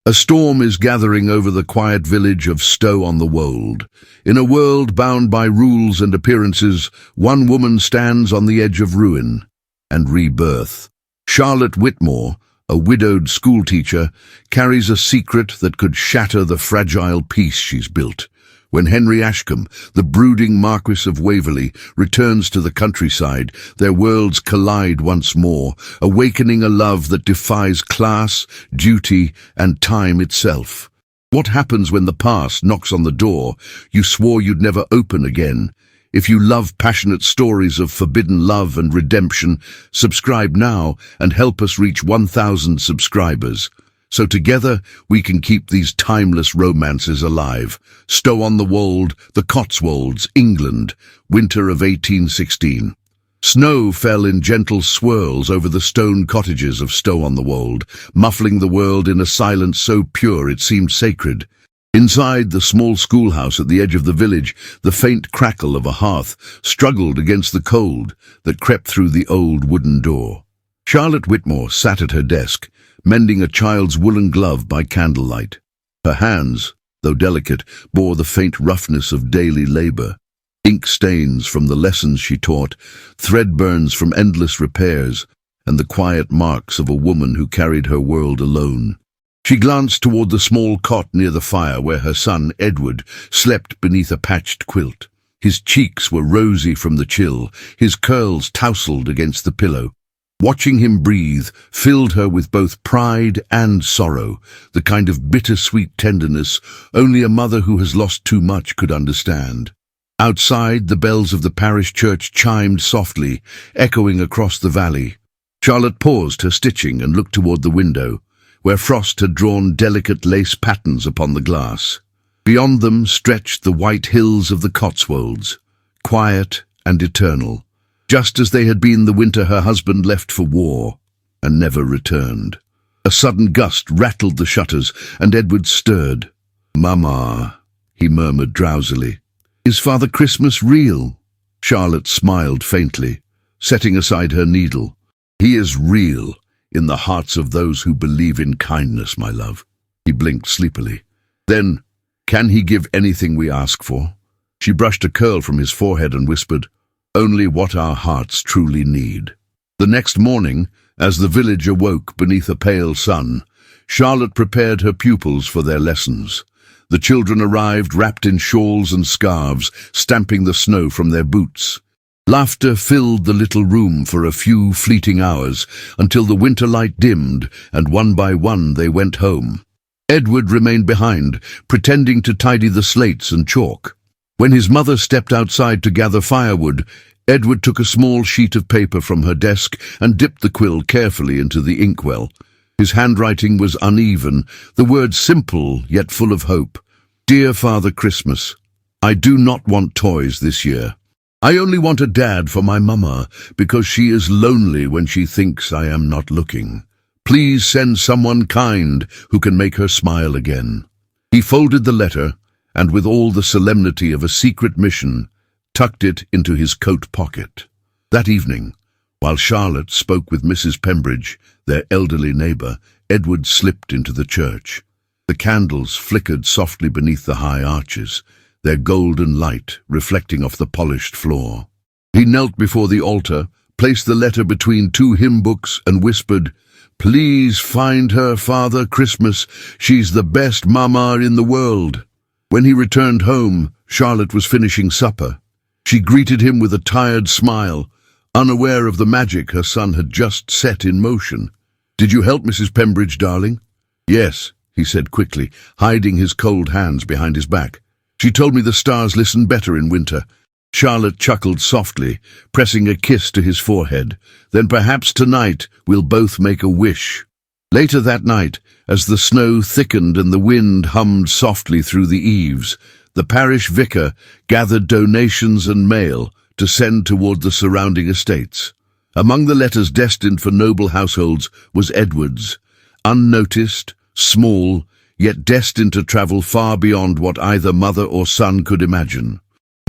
A storm is gathering over the quiet village of Stow-on-the-Wold. In a world bound by rules and appearances, one woman stands on the edge of ruin and rebirth. Charlotte Whitmore, a widowed schoolteacher, carries a secret that could shatter the fragile peace she's built. When Henry Ashcombe, the brooding Marquis of Waverley, returns to the countryside, their worlds collide once more, awakening a love that defies class, duty, and time itself. What happens when the past knocks on the door you swore you'd never open again? If you love passionate stories of forbidden love and redemption, subscribe now and help us reach 1,000 subscribers. So together we can keep these timeless romances alive. Stow-on-the-Wold, the Cotswolds, England, winter of 1816. Snow fell in gentle swirls over the stone cottages of Stow-on-the-Wold, muffling the world in a silence so pure it seemed sacred. Inside the small schoolhouse at the edge of the village, the faint crackle of a hearth struggled against the cold that crept through the old wooden door. Charlotte Whitmore sat at her desk, mending a child's woolen glove by candlelight. Her hands, though delicate, bore the faint roughness of daily labor. Ink stains from the lessons she taught, thread burns from endless repairs, and the quiet marks of a woman who carried her world alone. She glanced toward the small cot near the fire where her son, Edward, slept beneath a patched quilt. His cheeks were rosy from the chill, his curls tousled against the pillow. Watching him breathe filled her with both pride and sorrow, the kind of bittersweet tenderness only a mother who has lost too much could understand. Outside, the bells of the parish church chimed softly, echoing across the valley. Charlotte paused her stitching and looked toward the window, where frost had drawn delicate lace patterns upon the glass. Beyond them stretched the white hills of the Cotswolds, quiet and eternal, just as they had been the winter her husband left for war and never returned. A sudden gust rattled the shutters, and Edward stirred. "Mama," he murmured drowsily. "Is Father Christmas real?" Charlotte smiled faintly, setting aside her needle. "He is real in the hearts of those who believe in kindness, my love." He blinked sleepily. "Then, can he give anything we ask for?" She brushed a curl from his forehead and whispered, "Only what our hearts truly need." The next morning, as the village awoke beneath a pale sun, Charlotte prepared her pupils for their lessons. The children arrived wrapped in shawls and scarves, stamping the snow from their boots. Laughter filled the little room for a few fleeting hours, until the winter light dimmed, and one by one they went home. Edward remained behind, pretending to tidy the slates and chalk. When his mother stepped outside to gather firewood, Edward took a small sheet of paper from her desk and dipped the quill carefully into the inkwell. His handwriting was uneven, the words simple yet full of hope. "Dear Father Christmas, I do not want toys this year. I only want a dad for my mama, because she is lonely when she thinks I am not looking. Please send someone kind who can make her smile again." He folded the letter, and with all the solemnity of a secret mission, tucked it into his coat pocket. That evening, while Charlotte spoke with Mrs. Pembridge, their elderly neighbour, Edward slipped into the church. The candles flickered softly beneath the high arches, their golden light reflecting off the polished floor. He knelt before the altar, placed the letter between two hymn books, and whispered, "Please find her, Father Christmas. She's the best mama in the world." When he returned home, Charlotte was finishing supper. She greeted him with a tired smile, unaware of the magic her son had just set in motion. "Did you help Mrs. Pembridge, darling?" "Yes," he said quickly, hiding his cold hands behind his back. "She told me the stars listen better in winter." Charlotte chuckled softly, pressing a kiss to his forehead. "Then perhaps tonight we'll both make a wish." Later that night, as the snow thickened and the wind hummed softly through the eaves, the parish vicar gathered donations and mail to send toward the surrounding estates. Among the letters destined for noble households was Edward's, unnoticed, small, yet destined to travel far beyond what either mother or son could imagine.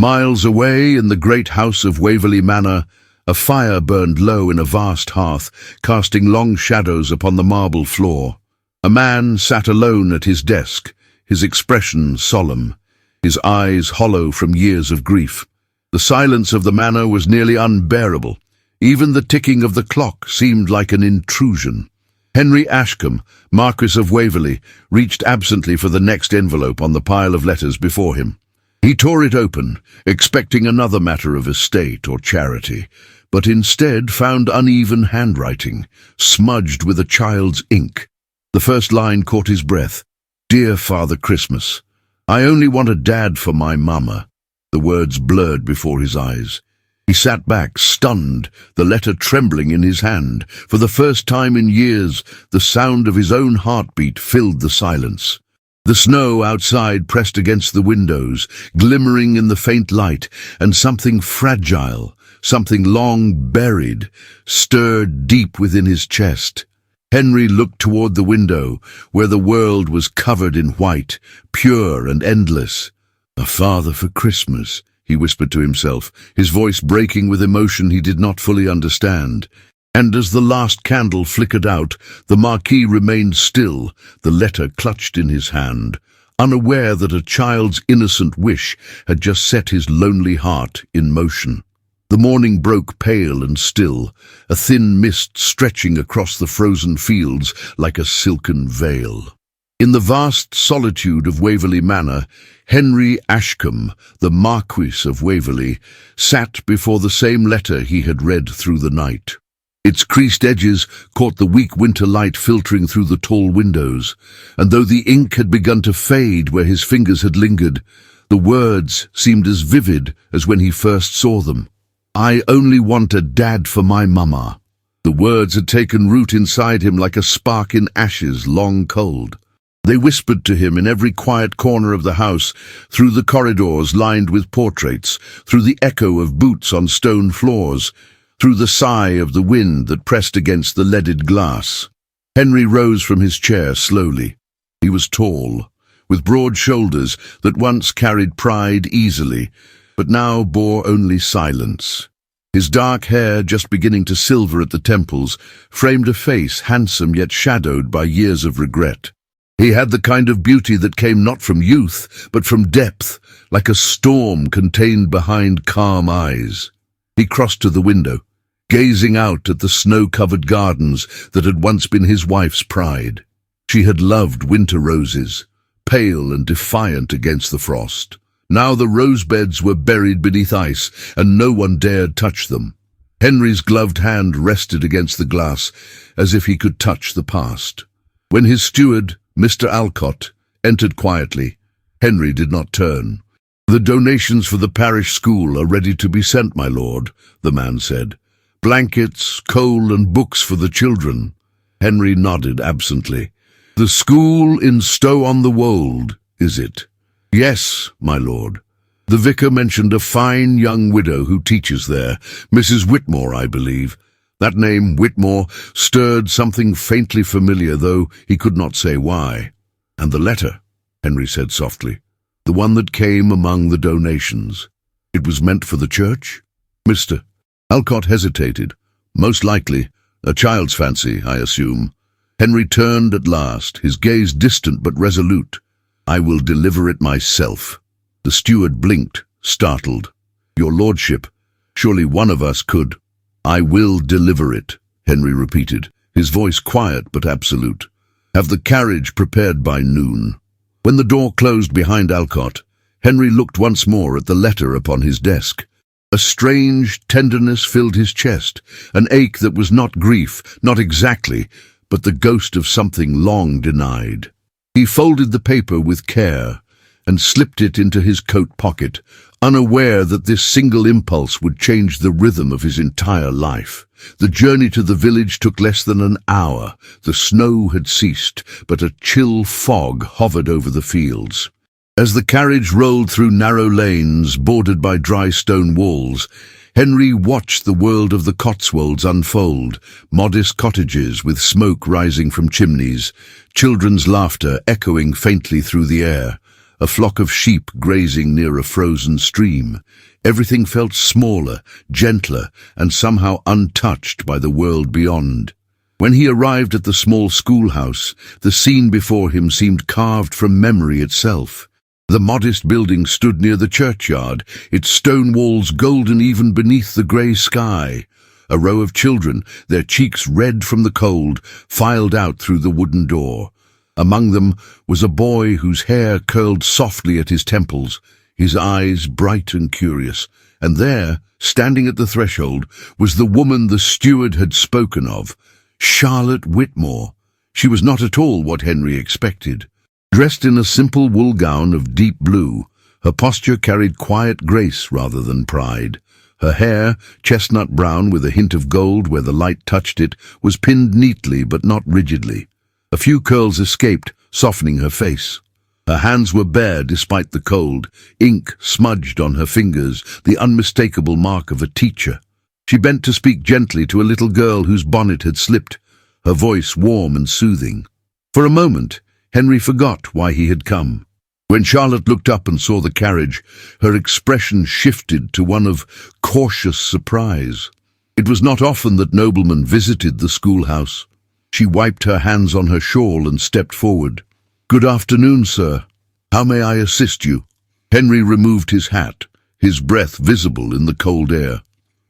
Miles away in the great house of Waverley Manor, a fire burned low in a vast hearth, casting long shadows upon the marble floor. A man sat alone at his desk, his expression solemn, his eyes hollow from years of grief. The silence of the manor was nearly unbearable. Even the ticking of the clock seemed like an intrusion. Henry Ashcombe, Marquis of Waverley, reached absently for the next envelope on the pile of letters before him. He tore it open, expecting another matter of estate or charity, but instead found uneven handwriting, smudged with a child's ink. The first line caught his breath. "Dear Father Christmas, I only want a dad for my mama." The words blurred before his eyes. He sat back, stunned, the letter trembling in his hand. For the first time in years, the sound of his own heartbeat filled the silence. The snow outside pressed against the windows, glimmering in the faint light, and something fragile, something long buried, stirred deep within his chest. Henry looked toward the window, where the world was covered in white, pure and endless. "A father for Christmas," he whispered to himself, his voice breaking with emotion he did not fully understand. And as the last candle flickered out, the Marquis remained still, the letter clutched in his hand, unaware that a child's innocent wish had just set his lonely heart in motion. The morning broke pale and still, a thin mist stretching across the frozen fields like a silken veil. In the vast solitude of Waverley Manor, Henry Ashcombe, the Marquis of Waverley, sat before the same letter he had read through the night. Its creased edges caught the weak winter light filtering through the tall windows, and though the ink had begun to fade where his fingers had lingered, the words seemed as vivid as when he first saw them. "I only want a dad for my mama." The words had taken root inside him like a spark in ashes long cold. They whispered to him in every quiet corner of the house, through the corridors lined with portraits, through the echo of boots on stone floors, through the sigh of the wind that pressed against the leaded glass. Henry rose from his chair slowly. He was tall, with broad shoulders that once carried pride easily, but now bore only silence. His dark hair, just beginning to silver at the temples, framed a face handsome yet shadowed by years of regret. He had the kind of beauty that came not from youth, but from depth, like a storm contained behind calm eyes. He crossed to the window, gazing out at the snow-covered gardens that had once been his wife's pride. She had loved winter roses, pale and defiant against the frost. Now the rosebeds were buried beneath ice, and no one dared touch them. Henry's gloved hand rested against the glass, as if he could touch the past. When his steward, Mr. Alcott, entered quietly, Henry did not turn. "The donations for the parish school are ready to be sent, my lord," the man said. "Blankets, coal and books for the children." Henry nodded absently. "The school in Stow-on-the-Wold, is it?" "Yes, my lord. The vicar mentioned a fine young widow who teaches there, Mrs. Whitmore, I believe." That name, Whitmore, stirred something faintly familiar, though he could not say why. "And the letter," Henry said softly, "the one that came among the donations. It was meant for the church?" Mr. Alcott hesitated. "Most likely. A child's fancy, I assume." Henry turned at last, his gaze distant but resolute. "I will deliver it myself." The steward blinked, startled. "Your lordship, surely one of us could—" "I will deliver it," Henry repeated, his voice quiet but absolute. "Have the carriage prepared by noon." When the door closed behind Alcott, Henry looked once more at the letter upon his desk. A strange tenderness filled his chest, an ache that was not grief, not exactly, but the ghost of something long denied. He folded the paper with care and slipped it into his coat pocket, unaware that this single impulse would change the rhythm of his entire life. The journey to the village took less than an hour. The snow had ceased, but a chill fog hovered over the fields. As the carriage rolled through narrow lanes bordered by dry stone walls, Henry watched the world of the Cotswolds unfold, modest cottages with smoke rising from chimneys, children's laughter echoing faintly through the air, a flock of sheep grazing near a frozen stream. Everything felt smaller, gentler, and somehow untouched by the world beyond. When he arrived at the small schoolhouse, the scene before him seemed carved from memory itself. The modest building stood near the churchyard, its stone walls golden even beneath the grey sky. A row of children, their cheeks red from the cold, filed out through the wooden door. Among them was a boy whose hair curled softly at his temples, his eyes bright and curious. And there, standing at the threshold, was the woman the steward had spoken of, Charlotte Whitmore. She was not at all what Henry expected. Dressed in a simple wool gown of deep blue, her posture carried quiet grace rather than pride. Her hair, chestnut brown with a hint of gold where the light touched it, was pinned neatly but not rigidly. A few curls escaped, softening her face. Her hands were bare despite the cold, ink smudged on her fingers, the unmistakable mark of a teacher. She bent to speak gently to a little girl whose bonnet had slipped, her voice warm and soothing. For a moment, Henry forgot why he had come. When Charlotte looked up and saw the carriage, her expression shifted to one of cautious surprise. It was not often that noblemen visited the schoolhouse. She wiped her hands on her shawl and stepped forward. "Good afternoon, sir. How may I assist you?" Henry removed his hat, his breath visible in the cold air.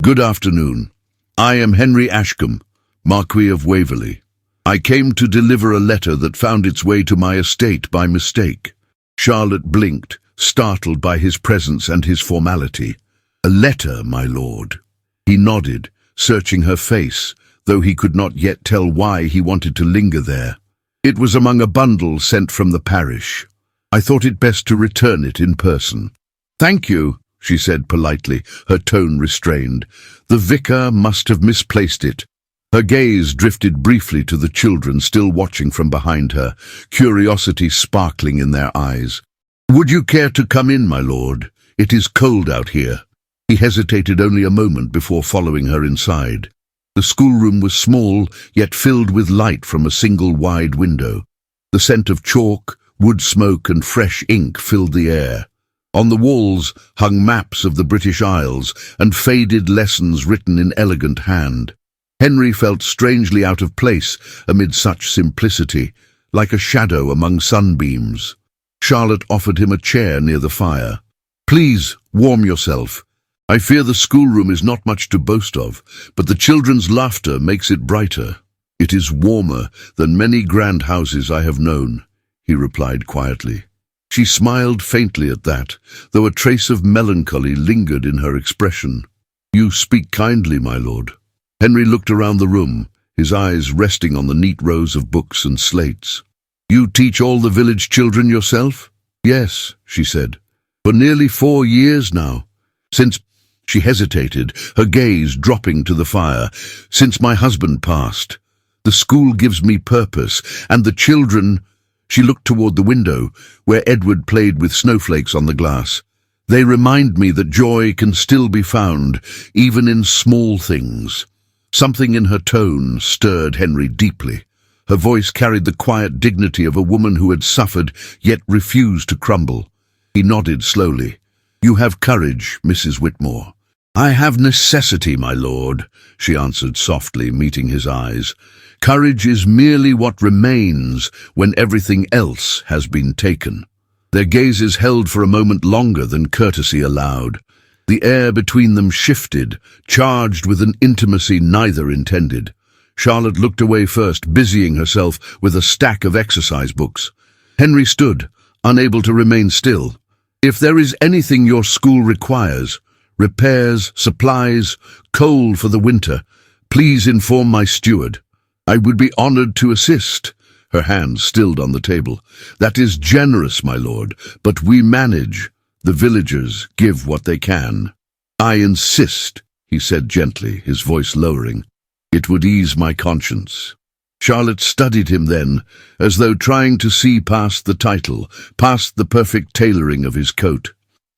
"Good afternoon. I am Henry Ashcombe, Marquis of Waverley. I came to deliver a letter that found its way to my estate by mistake." Charlotte blinked, startled by his presence and his formality. "A letter, my lord." He nodded, searching her face, though he could not yet tell why he wanted to linger there. "It was among a bundle sent from the parish. I thought it best to return it in person." "Thank you," she said politely, her tone restrained. "The vicar must have misplaced it." Her gaze drifted briefly to the children still watching from behind her, curiosity sparkling in their eyes. "Would you care to come in, my lord? It is cold out here." He hesitated only a moment before following her inside. The schoolroom was small, yet filled with light from a single wide window. The scent of chalk, wood smoke and fresh ink filled the air. On the walls hung maps of the British Isles and faded lessons written in elegant hand. Henry felt strangely out of place amid such simplicity, like a shadow among sunbeams. Charlotte offered him a chair near the fire. "Please, warm yourself. I fear the schoolroom is not much to boast of, but the children's laughter makes it brighter." "It is warmer than many grand houses I have known," he replied quietly. She smiled faintly at that, though a trace of melancholy lingered in her expression. "You speak kindly, my lord." Henry looked around the room, his eyes resting on the neat rows of books and slates. "You teach all the village children yourself?" "Yes," she said. "For nearly 4 years now. Since—" She hesitated, her gaze dropping to the fire. "Since my husband passed. The school gives me purpose, and the children—" She looked toward the window, where Edward played with snowflakes on the glass. "They remind me that joy can still be found, even in small things." Something in her tone stirred Henry deeply. Her voice carried the quiet dignity of a woman who had suffered, yet refused to crumble. He nodded slowly. "You have courage, Mrs. Whitmore." "I have necessity, my lord," she answered softly, meeting his eyes. "Courage is merely what remains when everything else has been taken." Their gazes held for a moment longer than courtesy allowed. The air between them shifted, charged with an intimacy neither intended. Charlotte looked away first, busying herself with a stack of exercise books. Henry stood, unable to remain still. "If there is anything your school requires, repairs, supplies, coal for the winter, please inform my steward. I would be honored to assist." Her hand stilled on the table. "That is generous, my lord, but we manage. The villagers give what they can." "I insist," he said gently, his voice lowering. "It would ease my conscience." Charlotte studied him then, as though trying to see past the title, past the perfect tailoring of his coat.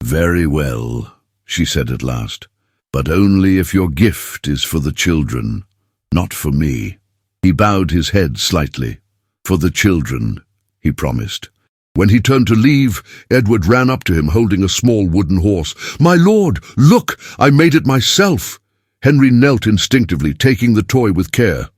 "Very well," she said at last, "but only if your gift is for the children, not for me." He bowed his head slightly. "For the children," he promised. When he turned to leave, Edward ran up to him holding a small wooden horse. "My lord, look! I made it myself!" Henry knelt instinctively, taking the toy with care.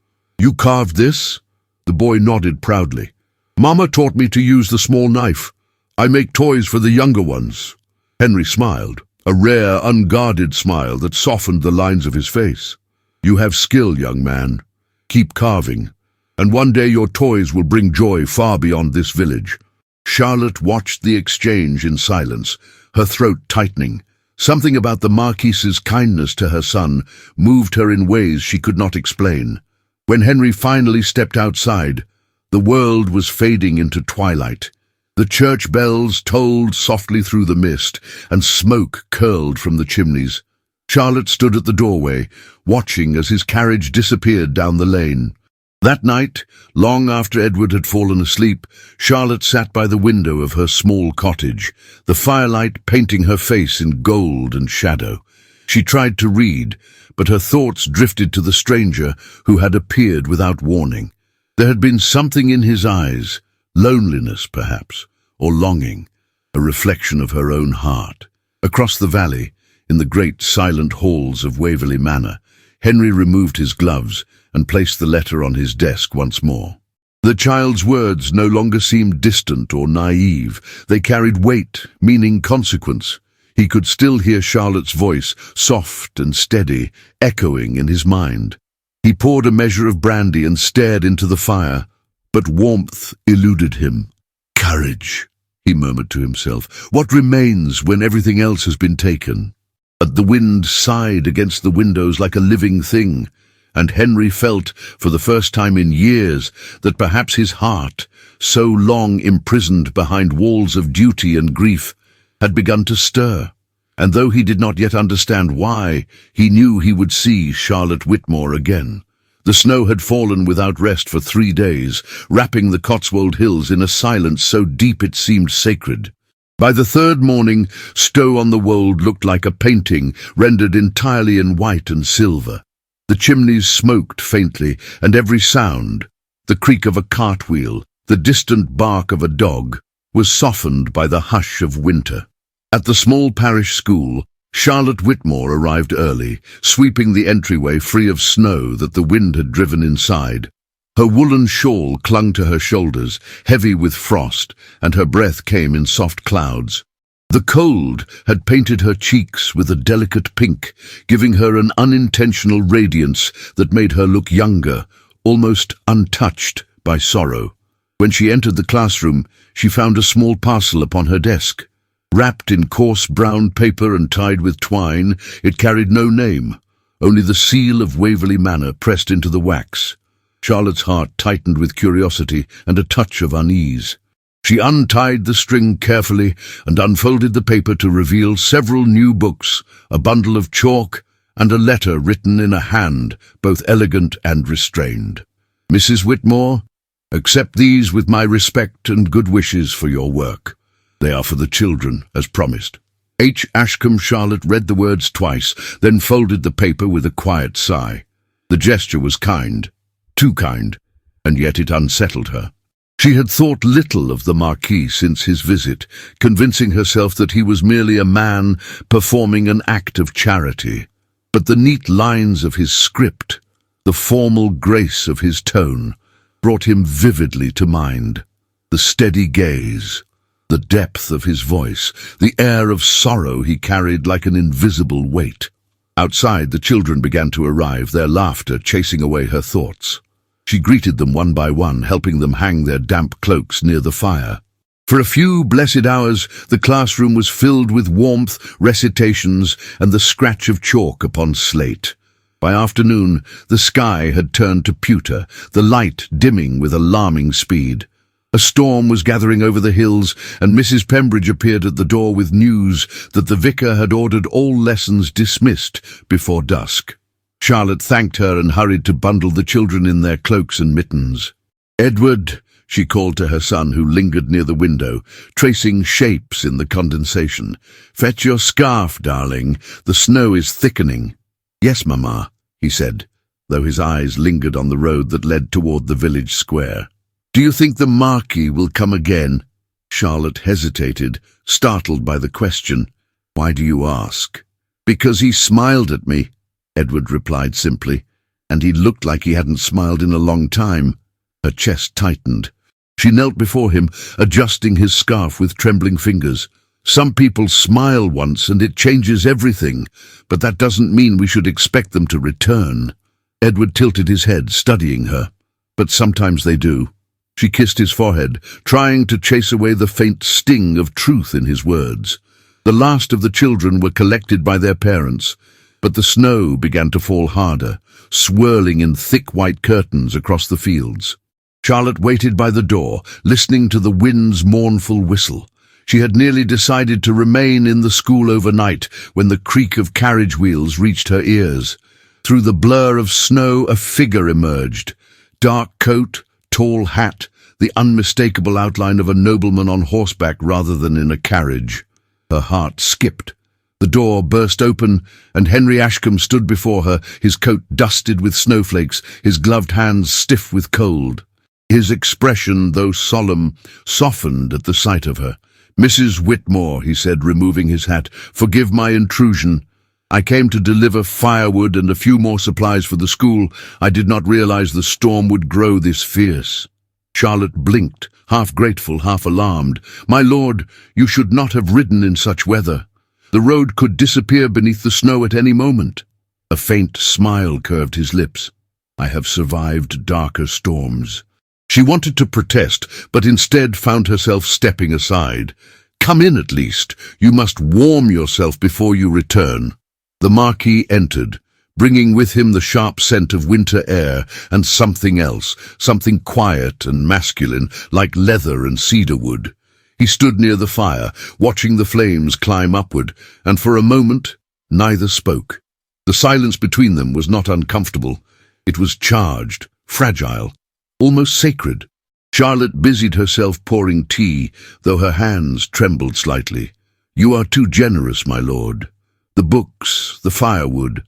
"You carved this?" The boy nodded proudly. "Mama taught me to use the small knife. I make toys for the younger ones." Henry smiled, a rare, unguarded smile that softened the lines of his face. "You have skill, young man. Keep carving, and one day your toys will bring joy far beyond this village." Charlotte watched the exchange in silence, her throat tightening. Something about the Marquis's kindness to her son moved her in ways she could not explain. When Henry finally stepped outside, the world was fading into twilight. The church bells tolled softly through the mist, and smoke curled from the chimneys. Charlotte stood at the doorway, watching as his carriage disappeared down the lane. That night, long after Edward had fallen asleep, Charlotte sat by the window of her small cottage, the firelight painting her face in gold and shadow. She tried to read, but her thoughts drifted to the stranger who had appeared without warning. There had been something in his eyes, loneliness perhaps, or longing, a reflection of her own heart. Across the valley, in the great silent halls of Waverley Manor, Henry removed his gloves and placed the letter on his desk once more. The child's words no longer seemed distant or naive. They carried weight, meaning, consequence. He could still hear Charlotte's voice, soft and steady, echoing in his mind. He poured a measure of brandy and stared into the fire, but warmth eluded him. "Courage," he murmured to himself. "What remains when everything else has been taken?" But the wind sighed against the windows like a living thing, and Henry felt, for the first time in years, that perhaps his heart, so long imprisoned behind walls of duty and grief, had begun to stir. And though he did not yet understand why, he knew he would see Charlotte Whitmore again. The snow had fallen without rest for 3 days, wrapping the Cotswold Hills in a silence so deep it seemed sacred. By the third morning, Stow-on-the-Wold looked like a painting rendered entirely in white and silver. The chimneys smoked faintly, and every sound, the creak of a cartwheel, the distant bark of a dog, was softened by the hush of winter. At the small parish school, Charlotte Whitmore arrived early, sweeping the entryway free of snow that the wind had driven inside. Her woolen shawl clung to her shoulders, heavy with frost, and her breath came in soft clouds. The cold had painted her cheeks with a delicate pink, giving her an unintentional radiance that made her look younger, almost untouched by sorrow. When she entered the classroom, she found a small parcel upon her desk. Wrapped in coarse brown paper and tied with twine, it carried no name, only the seal of Waverley Manor pressed into the wax. Charlotte's heart tightened with curiosity and a touch of unease. She untied the string carefully and unfolded the paper to reveal several new books, a bundle of chalk, and a letter written in a hand, both elegant and restrained. "Mrs. Whitmore, accept these with my respect and good wishes for your work. They are for the children, as promised." H. Ashcombe Charlotte read the words twice, then folded the paper with a quiet sigh. The gesture was kind, too kind, and yet it unsettled her. She had thought little of the Marquis since his visit, convincing herself that he was merely a man performing an act of charity. But the neat lines of his script, the formal grace of his tone, brought him vividly to mind. The steady gaze, the depth of his voice, the air of sorrow he carried like an invisible weight. Outside, the children began to arrive, their laughter chasing away her thoughts. She greeted them one by one, helping them hang their damp cloaks near the fire. For a few blessed hours, the classroom was filled with warmth, recitations, and the scratch of chalk upon slate. By afternoon, the sky had turned to pewter, the light dimming with alarming speed. A storm was gathering over the hills, and Mrs. Pembridge appeared at the door with news that the vicar had ordered all lessons dismissed before dusk. Charlotte thanked her and hurried to bundle the children in their cloaks and mittens. "Edward," she called to her son, who lingered near the window, tracing shapes in the condensation. "Fetch your scarf, darling. The snow is thickening." "Yes, Mamma," he said, though his eyes lingered on the road that led toward the village square. "Do you think the Marquis will come again?" Charlotte hesitated, startled by the question. "Why do you ask?" "Because he smiled at me," Edward replied simply, and he looked like he hadn't smiled in a long time. Her chest tightened. She knelt before him, adjusting his scarf with trembling fingers. Some people smile once and it changes everything, but that doesn't mean we should expect them to return. Edward tilted his head, studying her. But sometimes they do. She kissed his forehead, trying to chase away the faint sting of truth in his words. The last of the children were collected by their parents, but the snow began to fall harder, swirling in thick white curtains across the fields. Charlotte waited by the door, listening to the wind's mournful whistle. She had nearly decided to remain in the school overnight when the creak of carriage wheels reached her ears. Through the blur of snow, a figure emerged. Dark coat, tall hat, the unmistakable outline of a nobleman on horseback rather than in a carriage. Her heart skipped. The door burst open, and Henry Ashcombe stood before her, his coat dusted with snowflakes, his gloved hands stiff with cold. His expression, though solemn, softened at the sight of her. "Mrs. Whitmore," he said, removing his hat, "forgive my intrusion. I came to deliver firewood and a few more supplies for the school. I did not realize the storm would grow this fierce." Charlotte blinked, half grateful, half alarmed. "My lord, you should not have ridden in such weather. The road could disappear beneath the snow at any moment." A faint smile curved his lips. "I have survived darker storms." She wanted to protest, but instead found herself stepping aside. "Come in at least. You must warm yourself before you return." The Marquis entered, bringing with him the sharp scent of winter air and something else, something quiet and masculine, like leather and cedar wood. He stood near the fire, watching the flames climb upward, and for a moment neither spoke. The silence between them was not uncomfortable. It was charged, fragile, almost sacred. Charlotte busied herself pouring tea, though her hands trembled slightly. "You are too generous, my lord. The books, the firewood,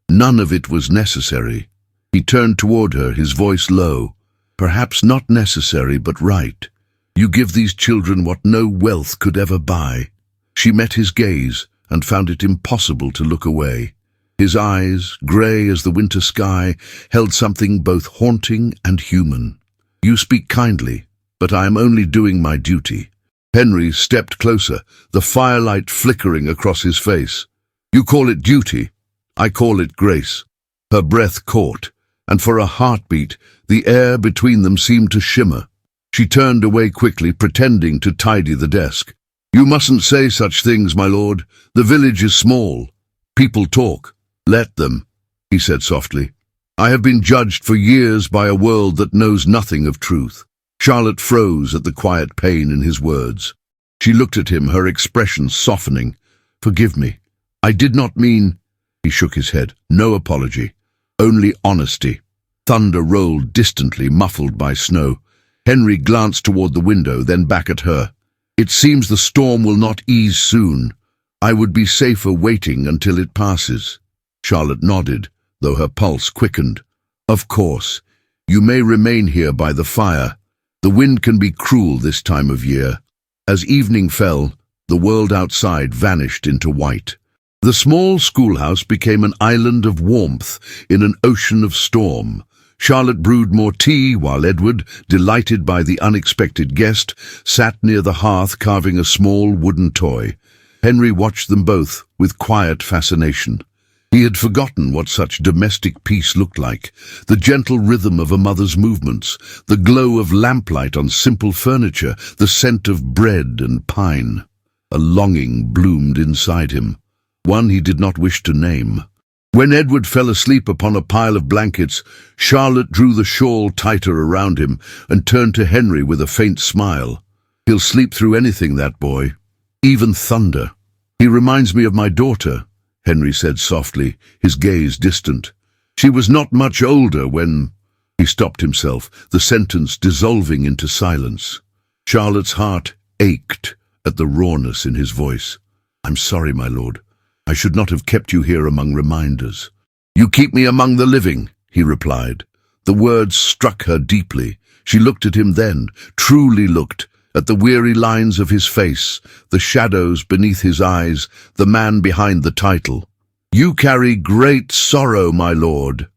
none of it was necessary." He turned toward her, his voice low. "Perhaps not necessary, but right. You give these children what no wealth could ever buy." She met his gaze and found it impossible to look away. His eyes, grey as the winter sky, held something both haunting and human. "You speak kindly, but I am only doing my duty." Henry stepped closer, the firelight flickering across his face. "You call it duty. I call it grace." Her breath caught, and for a heartbeat, the air between them seemed to shimmer. She turned away quickly, pretending to tidy the desk. "You mustn't say such things, my lord. The village is small. People talk. Let them," he said softly. "I have been judged for years by a world that knows nothing of truth." Charlotte froze at the quiet pain in his words. She looked at him, her expression softening. "Forgive me. I did not mean—" He shook his head. "No apology. Only honesty." Thunder rolled distantly, muffled by snow. Henry glanced toward the window, then back at her. "It seems the storm will not ease soon. I would be safer waiting until it passes." Charlotte nodded, though her pulse quickened. "Of course. You may remain here by the fire. The wind can be cruel this time of year." As evening fell, the world outside vanished into white. The small schoolhouse became an island of warmth in an ocean of storm. Charlotte brewed more tea while Edward, delighted by the unexpected guest, sat near the hearth carving a small wooden toy. Henry watched them both with quiet fascination. He had forgotten what such domestic peace looked like, the gentle rhythm of a mother's movements, the glow of lamplight on simple furniture, the scent of bread and pine. A longing bloomed inside him, one he did not wish to name. When Edward fell asleep upon a pile of blankets, Charlotte drew the shawl tighter around him and turned to Henry with a faint smile. "He'll sleep through anything, that boy. Even thunder." "He reminds me of my daughter," Henry said softly, his gaze distant. "She was not much older when—" He stopped himself, the sentence dissolving into silence. Charlotte's heart ached at the rawness in his voice. "I'm sorry, my lord. I should not have kept you here among reminders." "You keep me among the living," he replied. The words struck her deeply. She looked at him then, truly looked, at the weary lines of his face, the shadows beneath his eyes, the man behind the title. "You carry great sorrow, my lord."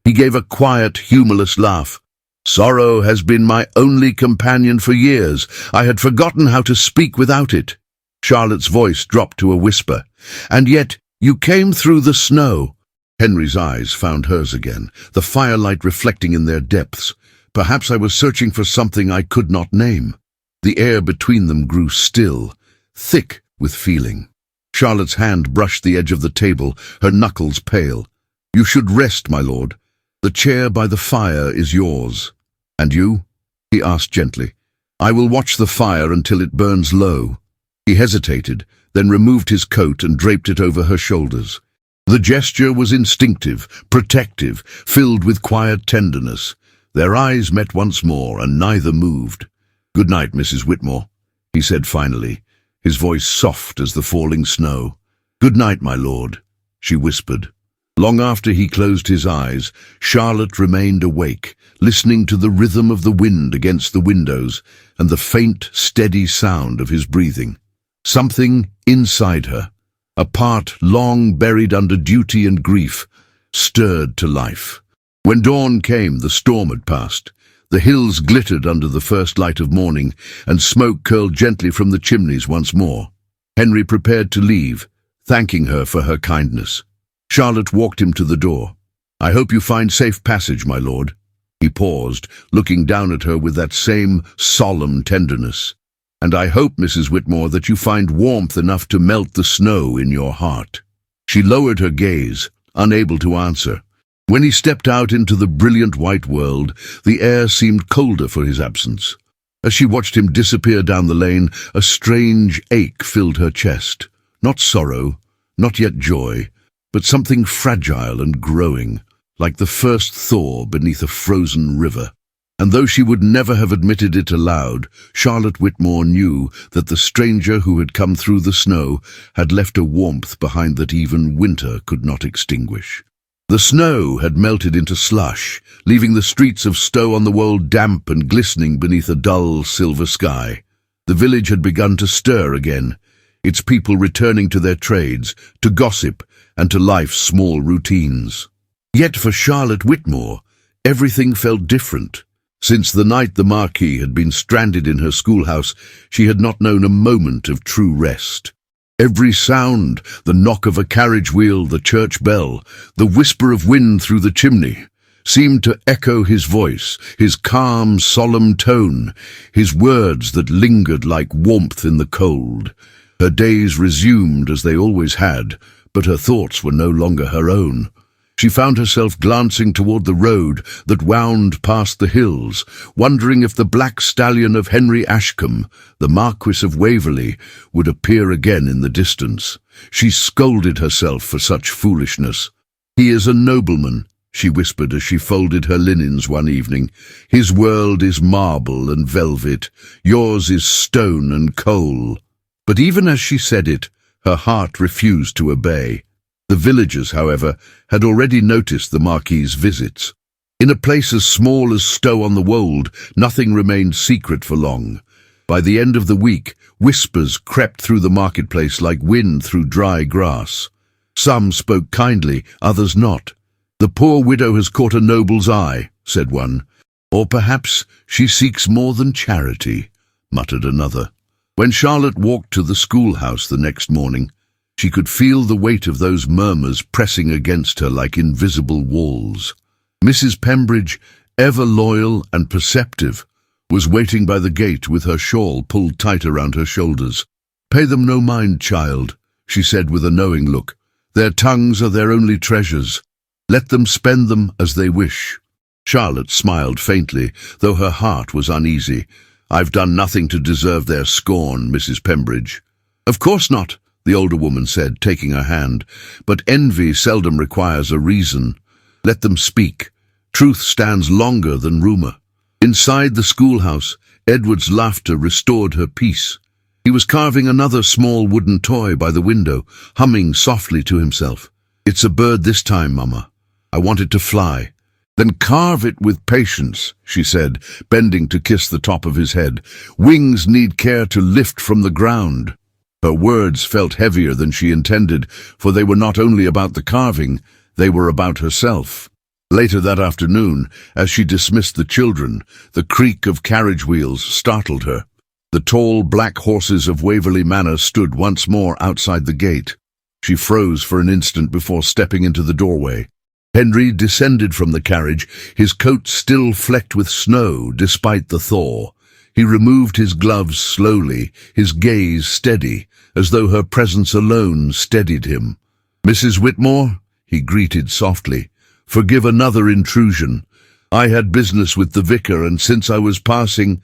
He gave a quiet, humorless laugh. "Sorrow has been my only companion for years. I had forgotten how to speak without it." Charlotte's voice dropped to a whisper. "And yet you came through the snow." Henry's eyes found hers again, the firelight reflecting in their depths. "Perhaps I was searching for something I could not name." The air between them grew still, thick with feeling. Charlotte's hand brushed the edge of the table, her knuckles pale. "You should rest, my lord. The chair by the fire is yours." "And you?" he asked gently. "I will watch the fire until it burns low." He hesitated, then removed his coat and draped it over her shoulders. The gesture was instinctive, protective, filled with quiet tenderness. Their eyes met once more, and neither moved. "Good night, Mrs. Whitmore," he said finally, his voice soft as the falling snow. "Good night, my lord," she whispered. Long after he closed his eyes, Charlotte remained awake, listening to the rhythm of the wind against the windows and the faint, steady sound of his breathing. Something inside her, a part long buried under duty and grief, stirred to life. When dawn came, the storm had passed. The hills glittered under the first light of morning, and smoke curled gently from the chimneys once more. Henry prepared to leave, thanking her for her kindness. Charlotte walked him to the door. "I hope you find safe passage, my lord." He paused, looking down at her with that same solemn tenderness. "And I hope, Mrs. Whitmore, that you find warmth enough to melt the snow in your heart." She lowered her gaze, unable to answer. When he stepped out into the brilliant white world, the air seemed colder for his absence. As she watched him disappear down the lane, a strange ache filled her chest. Not sorrow, not yet joy, but something fragile and growing, like the first thaw beneath a frozen river. And though she would never have admitted it aloud, Charlotte Whitmore knew that the stranger who had come through the snow had left a warmth behind that even winter could not extinguish. The snow had melted into slush, leaving the streets of Stow-on-the-Wold damp and glistening beneath a dull silver sky. The village had begun to stir again, its people returning to their trades, to gossip, and to life's small routines. Yet for Charlotte Whitmore, everything felt different. Since the night the Marquis had been stranded in her schoolhouse, she had not known a moment of true rest. Every sound, the knock of a carriage wheel, the church bell, the whisper of wind through the chimney, seemed to echo his voice, his calm, solemn tone, his words that lingered like warmth in the cold. Her days resumed as they always had, but her thoughts were no longer her own. She found herself glancing toward the road that wound past the hills, wondering if the black stallion of Henry Ashcombe, the Marquis of Waverley, would appear again in the distance. She scolded herself for such foolishness. "He is a nobleman," she whispered as she folded her linens one evening. "His world is marble and velvet, yours is stone and coal." But even as she said it, her heart refused to obey. The villagers, however, had already noticed the Marquis's visits. In a place as small as Stow-on-the-Wold, nothing remained secret for long. By the end of the week, whispers crept through the marketplace like wind through dry grass. Some spoke kindly, others not. "The poor widow has caught a noble's eye," said one. "Or perhaps she seeks more than charity," muttered another. When Charlotte walked to the schoolhouse the next morning, she could feel the weight of those murmurs pressing against her like invisible walls. Mrs. Pembridge, ever loyal and perceptive, was waiting by the gate with her shawl pulled tight around her shoulders. "Pay them no mind, child," she said with a knowing look. "Their tongues are their only treasures. Let them spend them as they wish." Charlotte smiled faintly, though her heart was uneasy. "I've done nothing to deserve their scorn, Mrs. Pembridge." "Of course not," the older woman said, taking her hand, "but envy seldom requires a reason. Let them speak. Truth stands longer than rumour." Inside the schoolhouse, Edward's laughter restored her peace. He was carving another small wooden toy by the window, humming softly to himself. "It's a bird this time, Mama. I want it to fly." "Then carve it with patience," she said, bending to kiss the top of his head. "Wings need care to lift from the ground." Her words felt heavier than she intended, for they were not only about the carving, they were about herself. Later that afternoon, as she dismissed the children, the creak of carriage wheels startled her. The tall black horses of Waverley Manor stood once more outside the gate. She froze for an instant before stepping into the doorway. Henry descended from the carriage, his coat still flecked with snow despite the thaw. He removed his gloves slowly, his gaze steady, as though her presence alone steadied him. "Mrs. Whitmore," he greeted softly, "forgive another intrusion. I had business with the vicar, and since I was passing,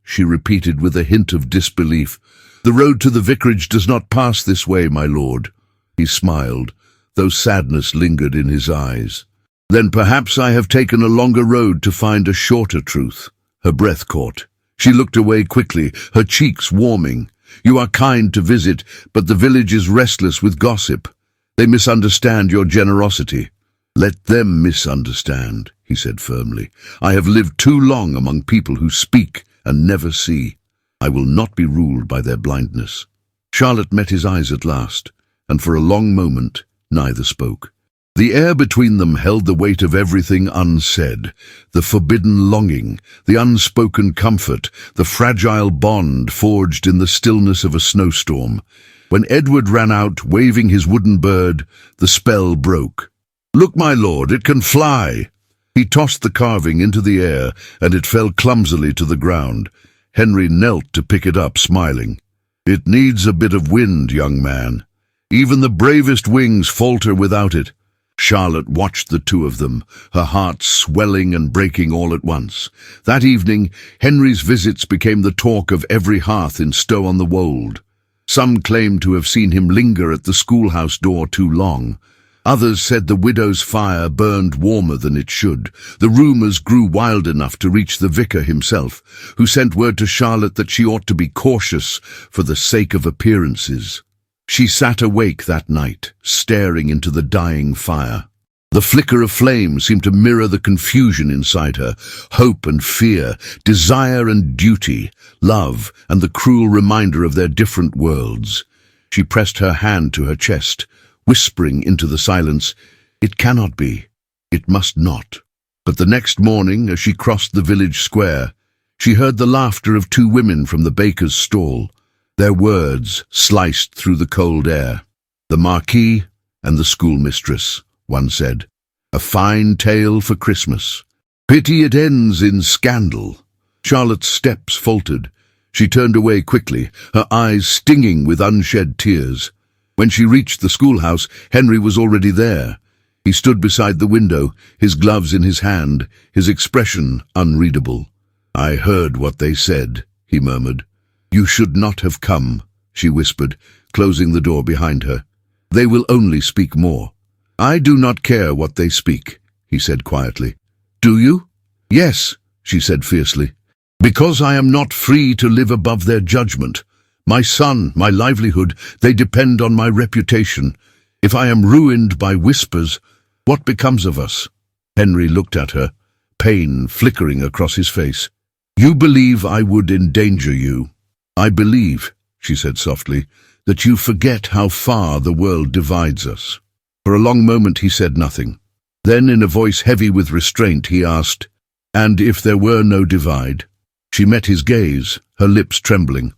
she repeated with a hint of disbelief. "The road to the vicarage does not pass this way, my lord." He smiled, though sadness lingered in his eyes. "Then perhaps I have taken a longer road to find a shorter truth." Her breath caught. She looked away quickly, her cheeks warming. "You are kind to visit, but the village is restless with gossip. They misunderstand your generosity." "Let them misunderstand," he said firmly. "I have lived too long among people who speak and never see. I will not be ruled by their blindness." Charlotte met his eyes at last, and for a long moment neither spoke. The air between them held the weight of everything unsaid, the forbidden longing, the unspoken comfort, the fragile bond forged in the stillness of a snowstorm. When Edward ran out, waving his wooden bird, the spell broke. "Look, my lord, it can fly!" He tossed the carving into the air, and it fell clumsily to the ground. Henry knelt to pick it up, smiling. "It needs a bit of wind, young man. Even the bravest wings falter without it." Charlotte watched the two of them, her heart swelling and breaking all at once. That evening, Henry's visits became the talk of every hearth in Stow-on-the-Wold. Some claimed to have seen him linger at the schoolhouse door too long. Others said the widow's fire burned warmer than it should. The rumours grew wild enough to reach the vicar himself, who sent word to Charlotte that she ought to be cautious for the sake of appearances. She sat awake that night, staring into the dying fire. The flicker of flame seemed to mirror the confusion inside her, hope and fear, desire and duty, love and the cruel reminder of their different worlds. She pressed her hand to her chest, whispering into the silence, "It cannot be. It must not." But the next morning, as she crossed the village square, she heard the laughter of two women from the baker's stall. Their words sliced through the cold air. "The Marquis and the schoolmistress," one said. "A fine tale for Christmas. Pity it ends in scandal." Charlotte's steps faltered. She turned away quickly, her eyes stinging with unshed tears. When she reached the schoolhouse, Henry was already there. He stood beside the window, his gloves in his hand, his expression unreadable. "I heard what they said," he murmured. "You should not have come," she whispered, closing the door behind her. "They will only speak more." "I do not care what they speak," he said quietly. "Do you?" "Yes," she said fiercely. "Because I am not free to live above their judgment. My son, my livelihood, they depend on my reputation. If I am ruined by whispers, what becomes of us?" Henry looked at her, pain flickering across his face. "You believe I would endanger you." "I believe," she said softly, "that you forget how far the world divides us." For a long moment he said nothing. Then, in a voice heavy with restraint, he asked, "And if there were no divide?" She met his gaze, her lips trembling.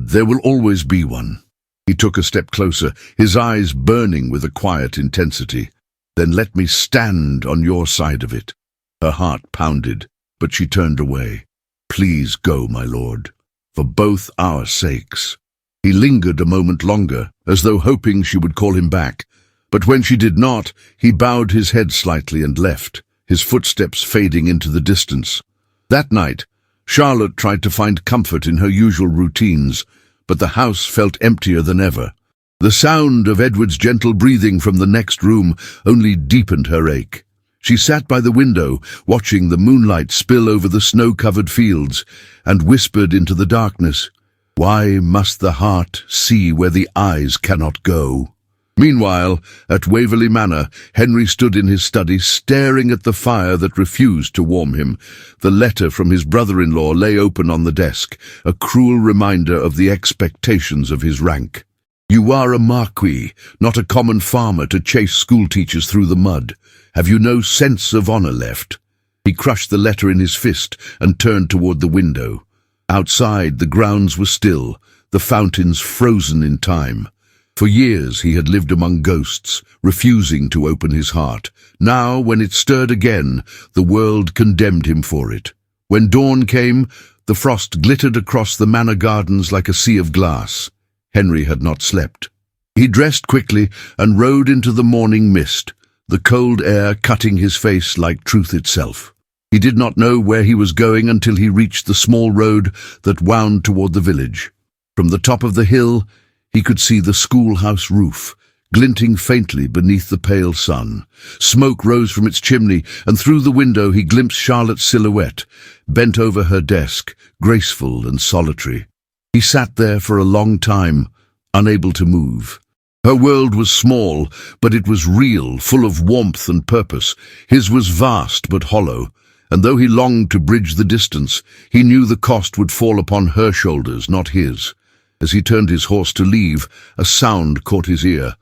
"There will always be one." He took a step closer, his eyes burning with a quiet intensity. "Then let me stand on your side of it." Her heart pounded, but she turned away. "Please go, my lord. For both our sakes." He lingered a moment longer, as though hoping she would call him back. But when she did not, he bowed his head slightly and left, his footsteps fading into the distance. That night, Charlotte tried to find comfort in her usual routines, but the house felt emptier than ever. The sound of Edward's gentle breathing from the next room only deepened her ache. She sat by the window, watching the moonlight spill over the snow-covered fields, and whispered into the darkness, "Why must the heart see where the eyes cannot go?" Meanwhile, at Waverley Manor, Henry stood in his study, staring at the fire that refused to warm him. The letter from his brother-in-law lay open on the desk, a cruel reminder of the expectations of his rank. "You are a marquis, not a common farmer to chase schoolteachers through the mud. Have you no sense of honor left?" He crushed the letter in his fist and turned toward the window. Outside, the grounds were still, the fountains frozen in time. For years he had lived among ghosts, refusing to open his heart. Now, when it stirred again, the world condemned him for it. When dawn came, the frost glittered across the manor gardens like a sea of glass. Henry had not slept. He dressed quickly and rode into the morning mist, the cold air cutting his face like truth itself. He did not know where he was going until he reached the small road that wound toward the village. From the top of the hill, he could see the schoolhouse roof, glinting faintly beneath the pale sun. Smoke rose from its chimney, and through the window he glimpsed Charlotte's silhouette, bent over her desk, graceful and solitary. He sat there for a long time, unable to move. Her world was small, but it was real, full of warmth and purpose. His was vast but hollow, and though he longed to bridge the distance, he knew the cost would fall upon her shoulders, not his. As he turned his horse to leave, a sound caught his ear,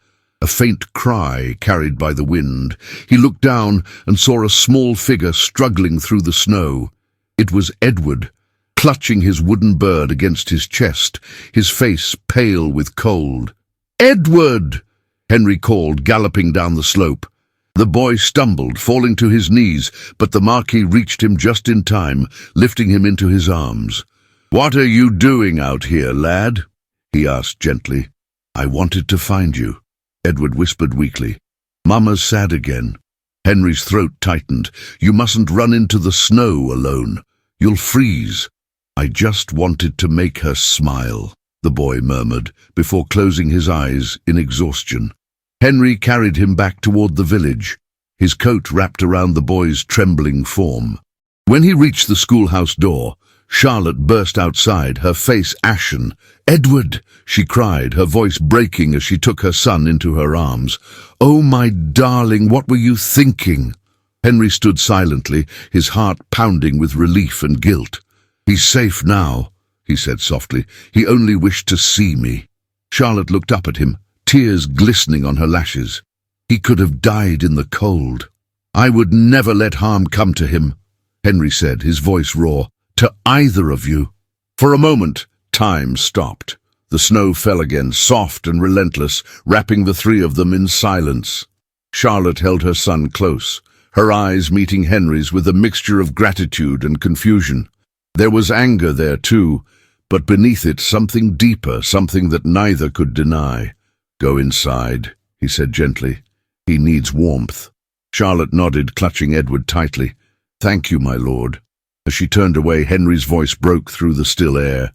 a faint cry carried by the wind. He looked down and saw a small figure struggling through the snow. It was Edward, clutching his wooden bird against his chest, his face pale with cold. "Edward!" Henry called, galloping down the slope. The boy stumbled, falling to his knees, but the Marquis reached him just in time, lifting him into his arms. "What are you doing out here, lad?" he asked gently. "I wanted to find you," Edward whispered weakly. "Mama's sad again." Henry's throat tightened. "You mustn't run into the snow alone. You'll freeze." "I just wanted to make her smile," the boy murmured, before closing his eyes in exhaustion. Henry carried him back toward the village, his coat wrapped around the boy's trembling form. When he reached the schoolhouse door, Charlotte burst outside, her face ashen. "Edward!" she cried, her voice breaking as she took her son into her arms. "Oh, my darling, what were you thinking?" Henry stood silently, his heart pounding with relief and guilt. "He's safe now," he said softly. "He only wished to see me." Charlotte looked up at him, tears glistening on her lashes. "He could have died in the cold." "I would never let harm come to him," Henry said, his voice raw. "To either of you." For a moment, time stopped. The snow fell again, soft and relentless, wrapping the three of them in silence. Charlotte held her son close, her eyes meeting Henry's with a mixture of gratitude and confusion. There was anger there too, but beneath it something deeper, something that neither could deny. "Go inside," he said gently. "He needs warmth." Charlotte nodded, clutching Edward tightly. "Thank you, my lord." As she turned away, Henry's voice broke through the still air.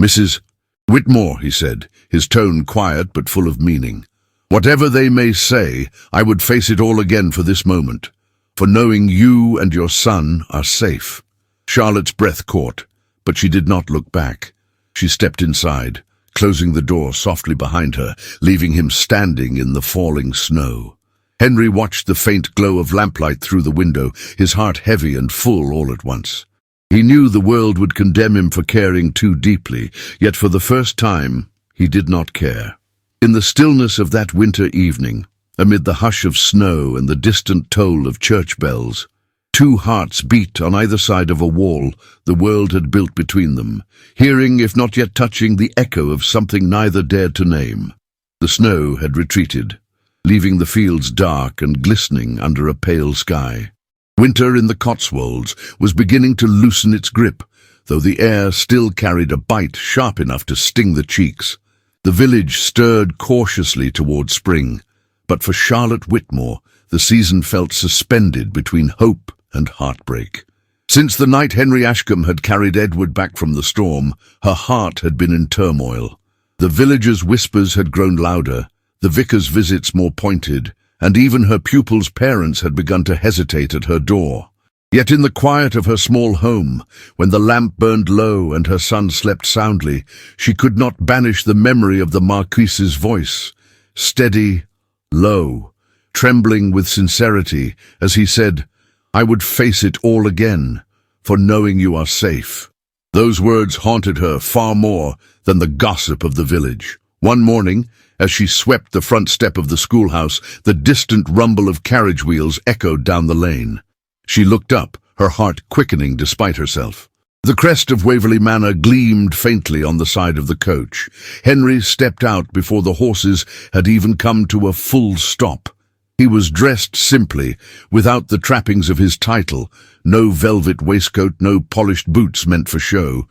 "Mrs. Whitmore," he said, his tone quiet but full of meaning. "Whatever they may say, I would face it all again for this moment, for knowing you and your son are safe." Charlotte's breath caught, but she did not look back. She stepped inside, closing the door softly behind her, leaving him standing in the falling snow. Henry watched the faint glow of lamplight through the window, his heart heavy and full all at once. He knew the world would condemn him for caring too deeply, yet for the first time he did not care. In the stillness of that winter evening, amid the hush of snow and the distant toll of church bells, two hearts beat on either side of a wall the world had built between them, hearing, if not yet touching, the echo of something neither dared to name. The snow had retreated, leaving the fields dark and glistening under a pale sky. Winter in the Cotswolds was beginning to loosen its grip, though the air still carried a bite sharp enough to sting the cheeks. The village stirred cautiously toward spring, but for Charlotte Whitmore, the season felt suspended between hope and heartbreak. Since the night Henry Ashcombe had carried Edward back from the storm, her heart had been in turmoil. The villagers' whispers had grown louder, the vicar's visits more pointed, and even her pupils' parents had begun to hesitate at her door. Yet in the quiet of her small home, when the lamp burned low and her son slept soundly, she could not banish the memory of the Marquis's voice, steady, low, trembling with sincerity, as he said, "I would face it all again, for knowing you are safe." Those words haunted her far more than the gossip of the village. One morning, as she swept the front step of the schoolhouse, the distant rumble of carriage wheels echoed down the lane. She looked up, her heart quickening despite herself. The crest of Waverley Manor gleamed faintly on the side of the coach. Henry stepped out before the horses had even come to a full stop. He was dressed simply, without the trappings of his title, no velvet waistcoat, no polished boots meant for show,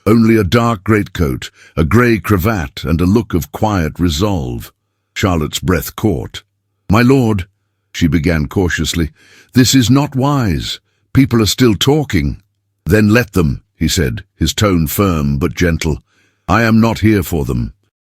only a dark greatcoat, a grey cravat, and a look of quiet resolve. Charlotte's breath caught. "My lord," she began cautiously, "this is not wise. People are still talking." "Then let them," he said, his tone firm but gentle. "I am not here for them."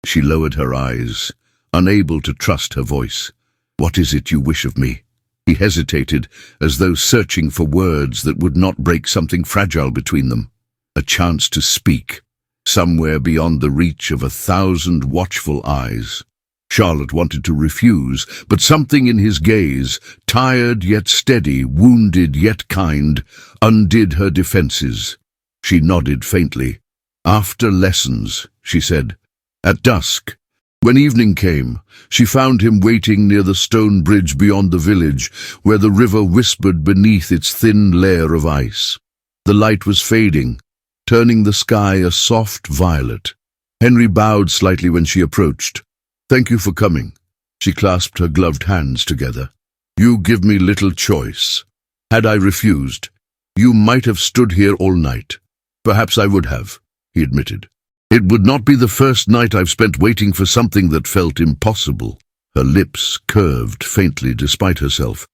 She lowered her eyes, unable to trust her voice. "What is it you wish of me?" He hesitated, as though searching for words that would not break something fragile between them. A chance to speak, somewhere beyond the reach of 1,000 watchful eyes. Charlotte wanted to refuse, but something in his gaze, tired yet steady, wounded yet kind, undid her defenses. She nodded faintly. "After lessons," she said. At dusk, when evening came, she found him waiting near the stone bridge beyond the village, where the river whispered beneath its thin layer of ice. The light was fading, turning the sky a soft violet. Henry bowed slightly when she approached. "Thank you for coming." She clasped her gloved hands together. "You give me little choice. Had I refused, you might have stood here all night." "Perhaps I would have," he admitted. "It would not be the first night I've spent waiting for something that felt impossible." Her lips curved faintly despite herself.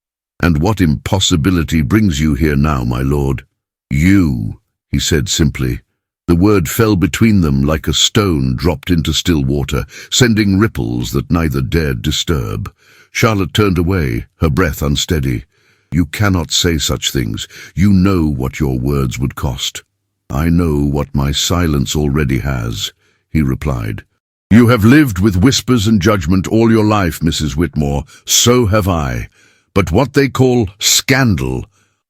"And what impossibility brings you here now, my lord?" "You," he said simply. The word fell between them like a stone dropped into still water, sending ripples that neither dared disturb. Charlotte turned away, her breath unsteady. "You cannot say such things. You know what your words would cost." "I know what my silence already has," he replied. "You have lived with whispers and judgment all your life, Mrs. Whitmore. So have I. But what they call scandal,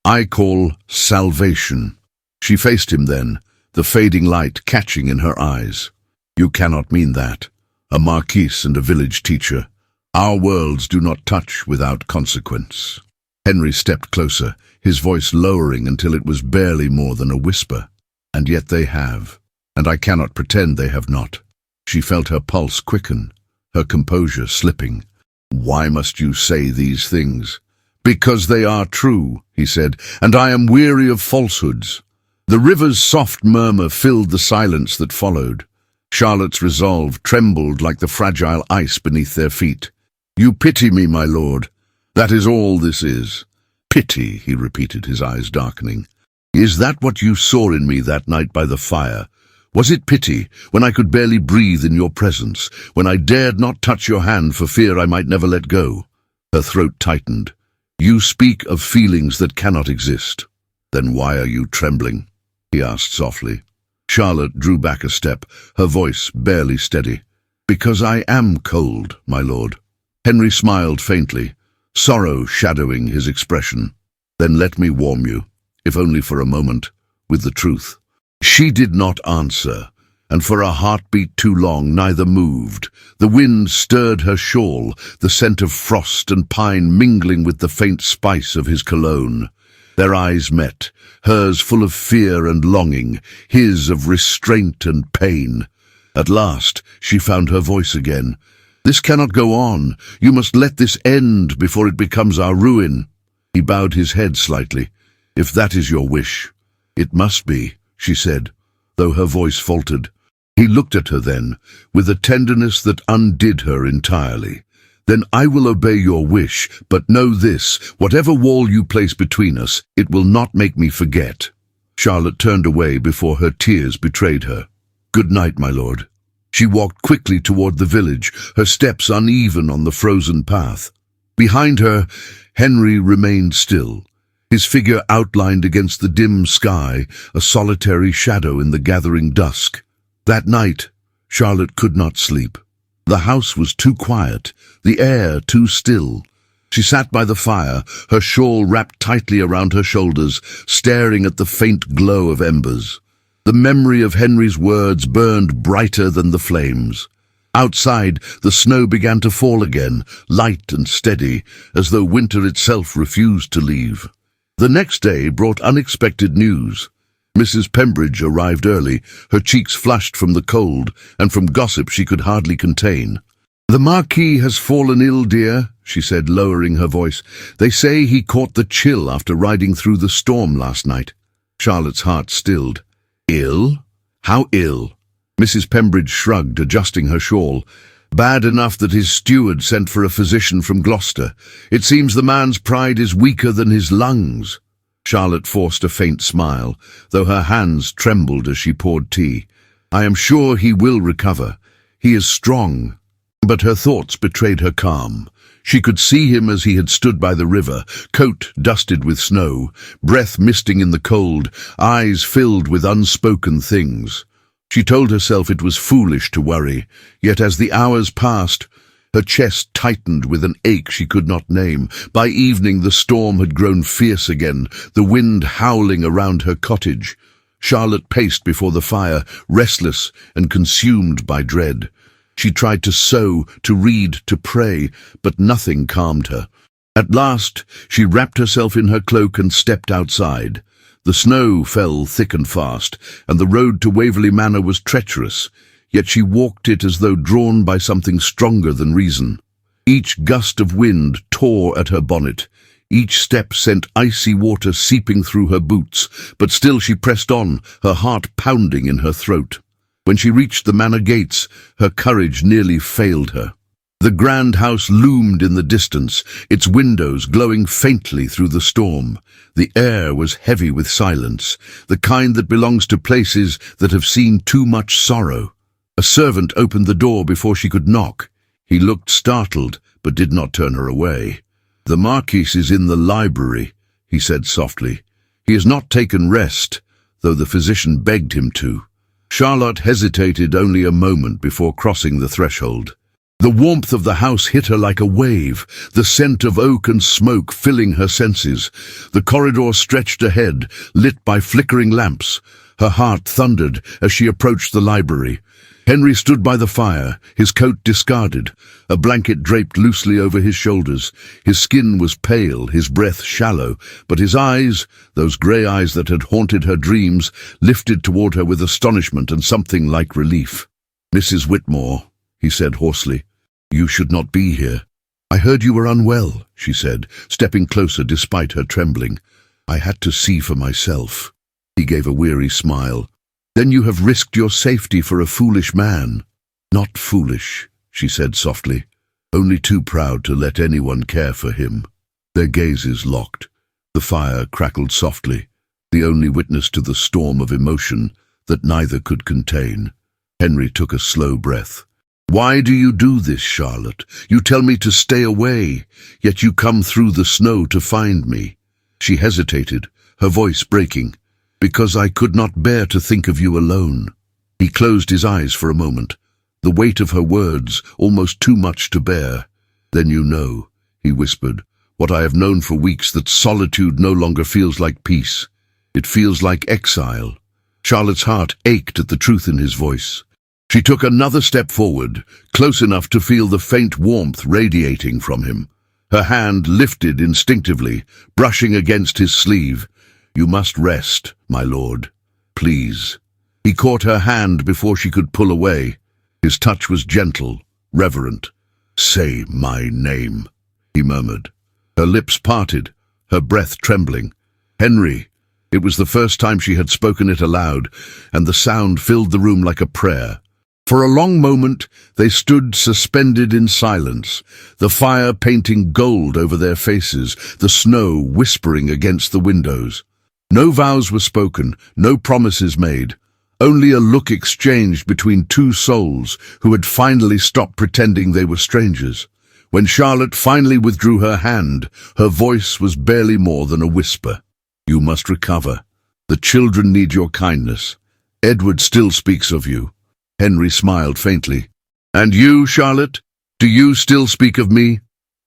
I call salvation." She faced him then, the fading light catching in her eyes. "You cannot mean that. A marquise and a village teacher. Our worlds do not touch without consequence." Henry stepped closer, his voice lowering until it was barely more than a whisper. "And yet they have, and I cannot pretend they have not." She felt her pulse quicken, her composure slipping. "Why must you say these things?" "Because they are true," he said, "and I am weary of falsehoods." The river's soft murmur filled the silence that followed. Charlotte's resolve trembled like the fragile ice beneath their feet. "You pity me, my lord. That is all this is." "Pity," he repeated, his eyes darkening. "Is that what you saw in me that night by the fire? Was it pity, when I could barely breathe in your presence, when I dared not touch your hand for fear I might never let go?" Her throat tightened. "You speak of feelings that cannot exist. Then why are you trembling?" he asked softly. Charlotte drew back a step, her voice barely steady. "Because I am cold, my lord." Henry smiled faintly, sorrow shadowing his expression. "Then let me warm you, if only for a moment, with the truth." She did not answer, and for a heartbeat too long neither moved. The wind stirred her shawl, the scent of frost and pine mingling with the faint spice of his cologne. Their eyes met, hers full of fear and longing, his of restraint and pain. At last she found her voice again. "This cannot go on. You must let this end before it becomes our ruin." He bowed his head slightly. "If that is your wish." "It must be," she said, though her voice faltered. He looked at her then, with a tenderness that undid her entirely. "Then I will obey your wish, but know this, whatever wall you place between us, it will not make me forget." Charlotte turned away before her tears betrayed her. "Good night, my lord." She walked quickly toward the village, her steps uneven on the frozen path. Behind her, Henry remained still, his figure outlined against the dim sky, a solitary shadow in the gathering dusk. That night, Charlotte could not sleep. The house was too quiet, the air too still. She sat by the fire, her shawl wrapped tightly around her shoulders, staring at the faint glow of embers. The memory of Henry's words burned brighter than the flames. Outside, the snow began to fall again, light and steady, as though winter itself refused to leave. The next day brought unexpected news. Mrs. Pembridge arrived early, her cheeks flushed from the cold, and from gossip she could hardly contain. "The Marquis has fallen ill, dear," she said, lowering her voice. "They say he caught the chill after riding through the storm last night." Charlotte's heart stilled. "Ill? How ill?" Mrs. Pembridge shrugged, adjusting her shawl. "Bad enough that his steward sent for a physician from Gloucester. It seems the man's pride is weaker than his lungs." Charlotte forced a faint smile, though her hands trembled as she poured tea. "I am sure he will recover. He is strong." But her thoughts betrayed her calm. She could see him as he had stood by the river, coat dusted with snow, breath misting in the cold, eyes filled with unspoken things. She told herself it was foolish to worry, yet as the hours passed, her chest tightened with an ache she could not name. By evening the storm had grown fierce again, the wind howling around her cottage. Charlotte paced before the fire, restless and consumed by dread. She tried to sew, to read, to pray, but nothing calmed her. At last she wrapped herself in her cloak and stepped outside. The snow fell thick and fast, and the road to Waverley Manor was treacherous, yet she walked it as though drawn by something stronger than reason. Each gust of wind tore at her bonnet. Each step sent icy water seeping through her boots, but still she pressed on, her heart pounding in her throat. When she reached the manor gates, her courage nearly failed her. The grand house loomed in the distance, its windows glowing faintly through the storm. The air was heavy with silence, the kind that belongs to places that have seen too much sorrow. A servant opened the door before she could knock. He looked startled, but did not turn her away. "The Marquis is in the library," he said softly. "He has not taken rest, though the physician begged him to." Charlotte hesitated only a moment before crossing the threshold. The warmth of the house hit her like a wave, the scent of oak and smoke filling her senses. The corridor stretched ahead, lit by flickering lamps. Her heart thundered as she approached the library. Henry stood by the fire, his coat discarded, a blanket draped loosely over his shoulders. His skin was pale, his breath shallow, but his eyes, those grey eyes that had haunted her dreams, lifted toward her with astonishment and something like relief. "Mrs. Whitmore," he said hoarsely, "you should not be here." "I heard you were unwell," she said, stepping closer despite her trembling. "I had to see for myself." He gave a weary smile. "Then you have risked your safety for a foolish man." "Not foolish," she said softly, "only too proud to let anyone care for him." Their gazes locked. The fire crackled softly, the only witness to the storm of emotion that neither could contain. Henry took a slow breath. "Why do you do this, Charlotte? You tell me to stay away, yet you come through the snow to find me." She hesitated, her voice breaking. "Because I could not bear to think of you alone." He closed his eyes for a moment, the weight of her words almost too much to bear. "Then you know," he whispered, "what I have known for weeks, that solitude no longer feels like peace. It feels like exile." Charlotte's heart ached at the truth in his voice. She took another step forward, close enough to feel the faint warmth radiating from him. Her hand lifted instinctively, brushing against his sleeve. "You must rest, my lord. Please." He caught her hand before she could pull away. His touch was gentle, reverent. "Say my name," he murmured. Her lips parted, her breath trembling. "Henry." It was the first time she had spoken it aloud, and the sound filled the room like a prayer. For a long moment they stood suspended in silence, the fire painting gold over their faces, the snow whispering against the windows. No vows were spoken, no promises made, only a look exchanged between two souls who had finally stopped pretending they were strangers. When Charlotte finally withdrew her hand, her voice was barely more than a whisper. "You must recover. The children need your kindness. Edward still speaks of you." Henry smiled faintly. "And you, Charlotte? Do you still speak of me?"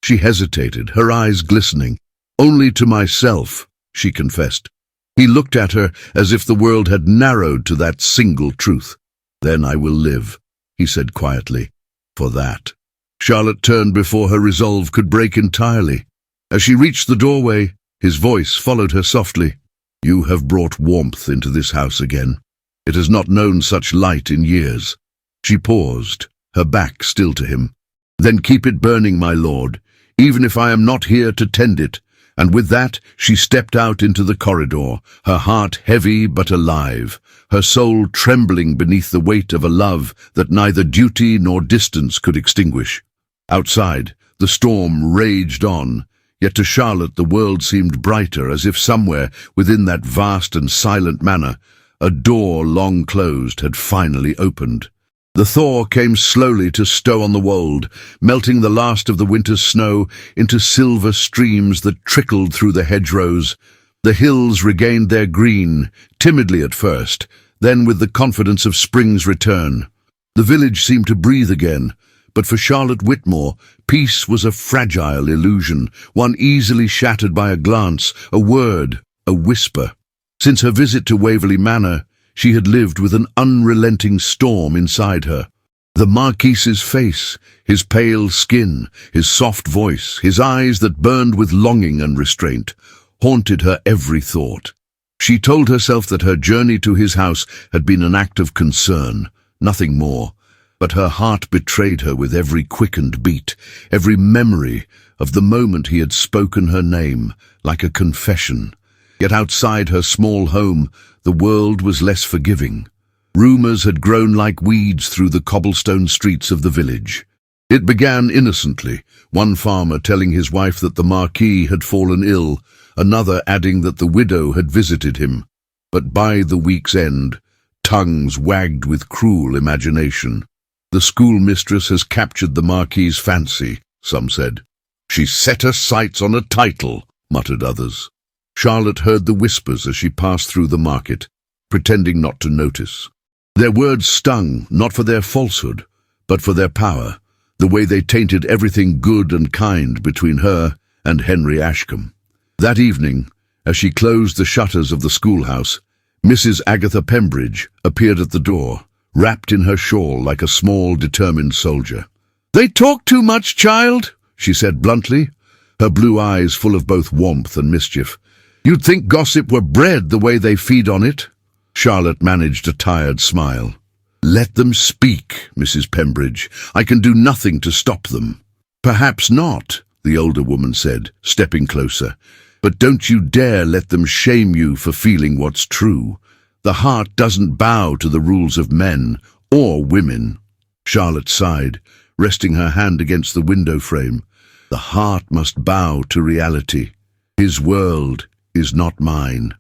She hesitated, her eyes glistening. "Only to myself," she confessed. He looked at her as if the world had narrowed to that single truth. "Then I will live," he said quietly. for that. Charlotte turned before her resolve could break entirely. As she reached the doorway, his voice followed her softly. "You have brought warmth into this house again. It has not known such light in years." She paused, her back still to him. "Then keep it burning, my lord, even if I am not here to tend it." And with that, she stepped out into the corridor, her heart heavy but alive, her soul trembling beneath the weight of a love that neither duty nor distance could extinguish. Outside, the storm raged on, yet to Charlotte the world seemed brighter, as if somewhere within that vast and silent manor, a door long closed had finally opened. The thaw came slowly to Stow-on-the-Wold, melting the last of the winter's snow into silver streams that trickled through the hedgerows. The hills regained their green, timidly at first, then with the confidence of spring's return. The village seemed to breathe again, but for Charlotte Whitmore, peace was a fragile illusion, one easily shattered by a glance, a word, a whisper. Since her visit to Waverley Manor, she had lived with an unrelenting storm inside her. The Marquis's face, his pale skin, his soft voice, his eyes that burned with longing and restraint, haunted her every thought. She told herself that her journey to his house had been an act of concern, nothing more, but her heart betrayed her with every quickened beat, every memory of the moment he had spoken her name, like a confession. Yet outside her small home, the world was less forgiving. Rumours had grown like weeds through the cobblestone streets of the village. It began innocently, one farmer telling his wife that the Marquis had fallen ill, another adding that the widow had visited him. But by the week's end, tongues wagged with cruel imagination. "The schoolmistress has captured the Marquis's fancy," some said. "She set her sights on a title," muttered others. Charlotte heard the whispers as she passed through the market, pretending not to notice. Their words stung, not for their falsehood, but for their power, the way they tainted everything good and kind between her and Henry Ashcombe. That evening, as she closed the shutters of the schoolhouse, Mrs. Agatha Pembridge appeared at the door, wrapped in her shawl like a small, determined soldier. "They talk too much, child," she said bluntly, her blue eyes full of both warmth and mischief. "You'd think gossip were bread the way they feed on it." Charlotte managed a tired smile. "Let them speak, Mrs. Pembridge. I can do nothing to stop them." "Perhaps not," the older woman said, stepping closer. "But don't you dare let them shame you for feeling what's true. The heart doesn't bow to the rules of men or women." Charlotte sighed, resting her hand against the window frame. "The heart must bow to reality. His world is not mine."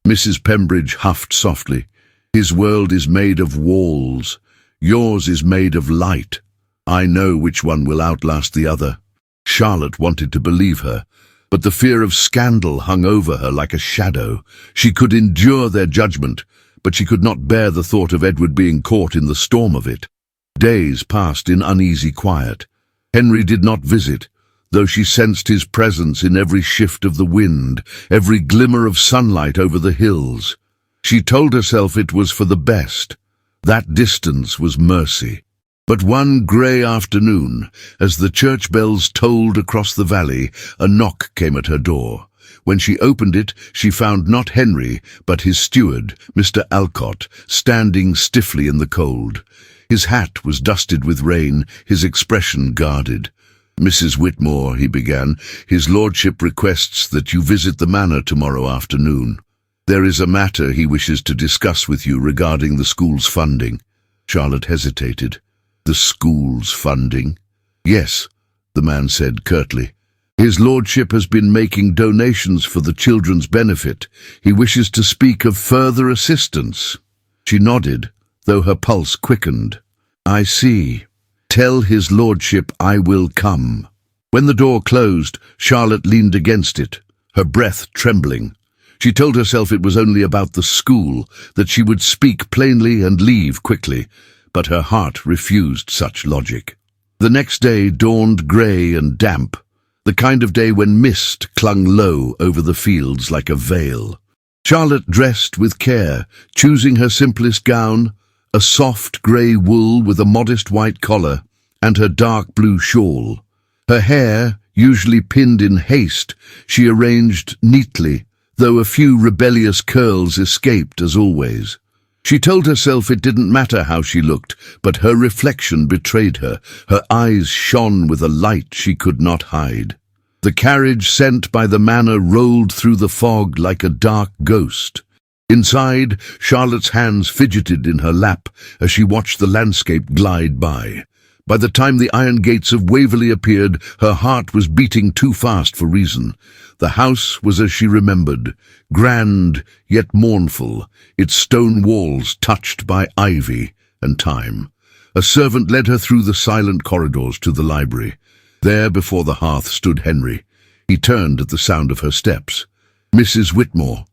Mrs. Pembridge huffed softly. "His world is made of walls. Yours is made of light. I know which one will outlast the other." Charlotte wanted to believe her, but the fear of scandal hung over her like a shadow. She could endure their judgment, but she could not bear the thought of Edward being caught in the storm of it. Days passed in uneasy quiet. Henry did not visit, though she sensed his presence in every shift of the wind, every glimmer of sunlight over the hills. She told herself it was for the best. That distance was mercy. But one grey afternoon, as the church bells tolled across the valley, a knock came at her door. When she opened it, she found not Henry, but his steward, Mr. Alcott, standing stiffly in the cold. His hat was dusted with rain, his expression guarded. "Mrs. Whitmore," he began, "his lordship requests that you visit the manor tomorrow afternoon. There is a matter he wishes to discuss with you regarding the school's funding." Charlotte hesitated. "The school's funding?" "Yes," the man said curtly. "His lordship has been making donations for the children's benefit. He wishes to speak of further assistance." She nodded, though her pulse quickened. "I see. Tell his lordship I will come." When the door closed, Charlotte leaned against it, her breath trembling. She told herself it was only about the school, that she would speak plainly and leave quickly, but her heart refused such logic. The next day dawned grey and damp, the kind of day when mist clung low over the fields like a veil. Charlotte dressed with care, choosing her simplest gown, a soft grey wool with a modest white collar, and her dark blue shawl. Her hair, usually pinned in haste, she arranged neatly, though a few rebellious curls escaped as always. She told herself it didn't matter how she looked, but her reflection betrayed her. Her eyes shone with a light she could not hide. The carriage sent by the manor rolled through the fog like a dark ghost. Inside, Charlotte's hands fidgeted in her lap as she watched the landscape glide by. By the time the iron gates of Waverley appeared, her heart was beating too fast for reason. The house was as she remembered, grand yet mournful, its stone walls touched by ivy and time. A servant led her through the silent corridors to the library. There before the hearth stood Henry. He turned at the sound of her steps. "Mrs. Whitmore."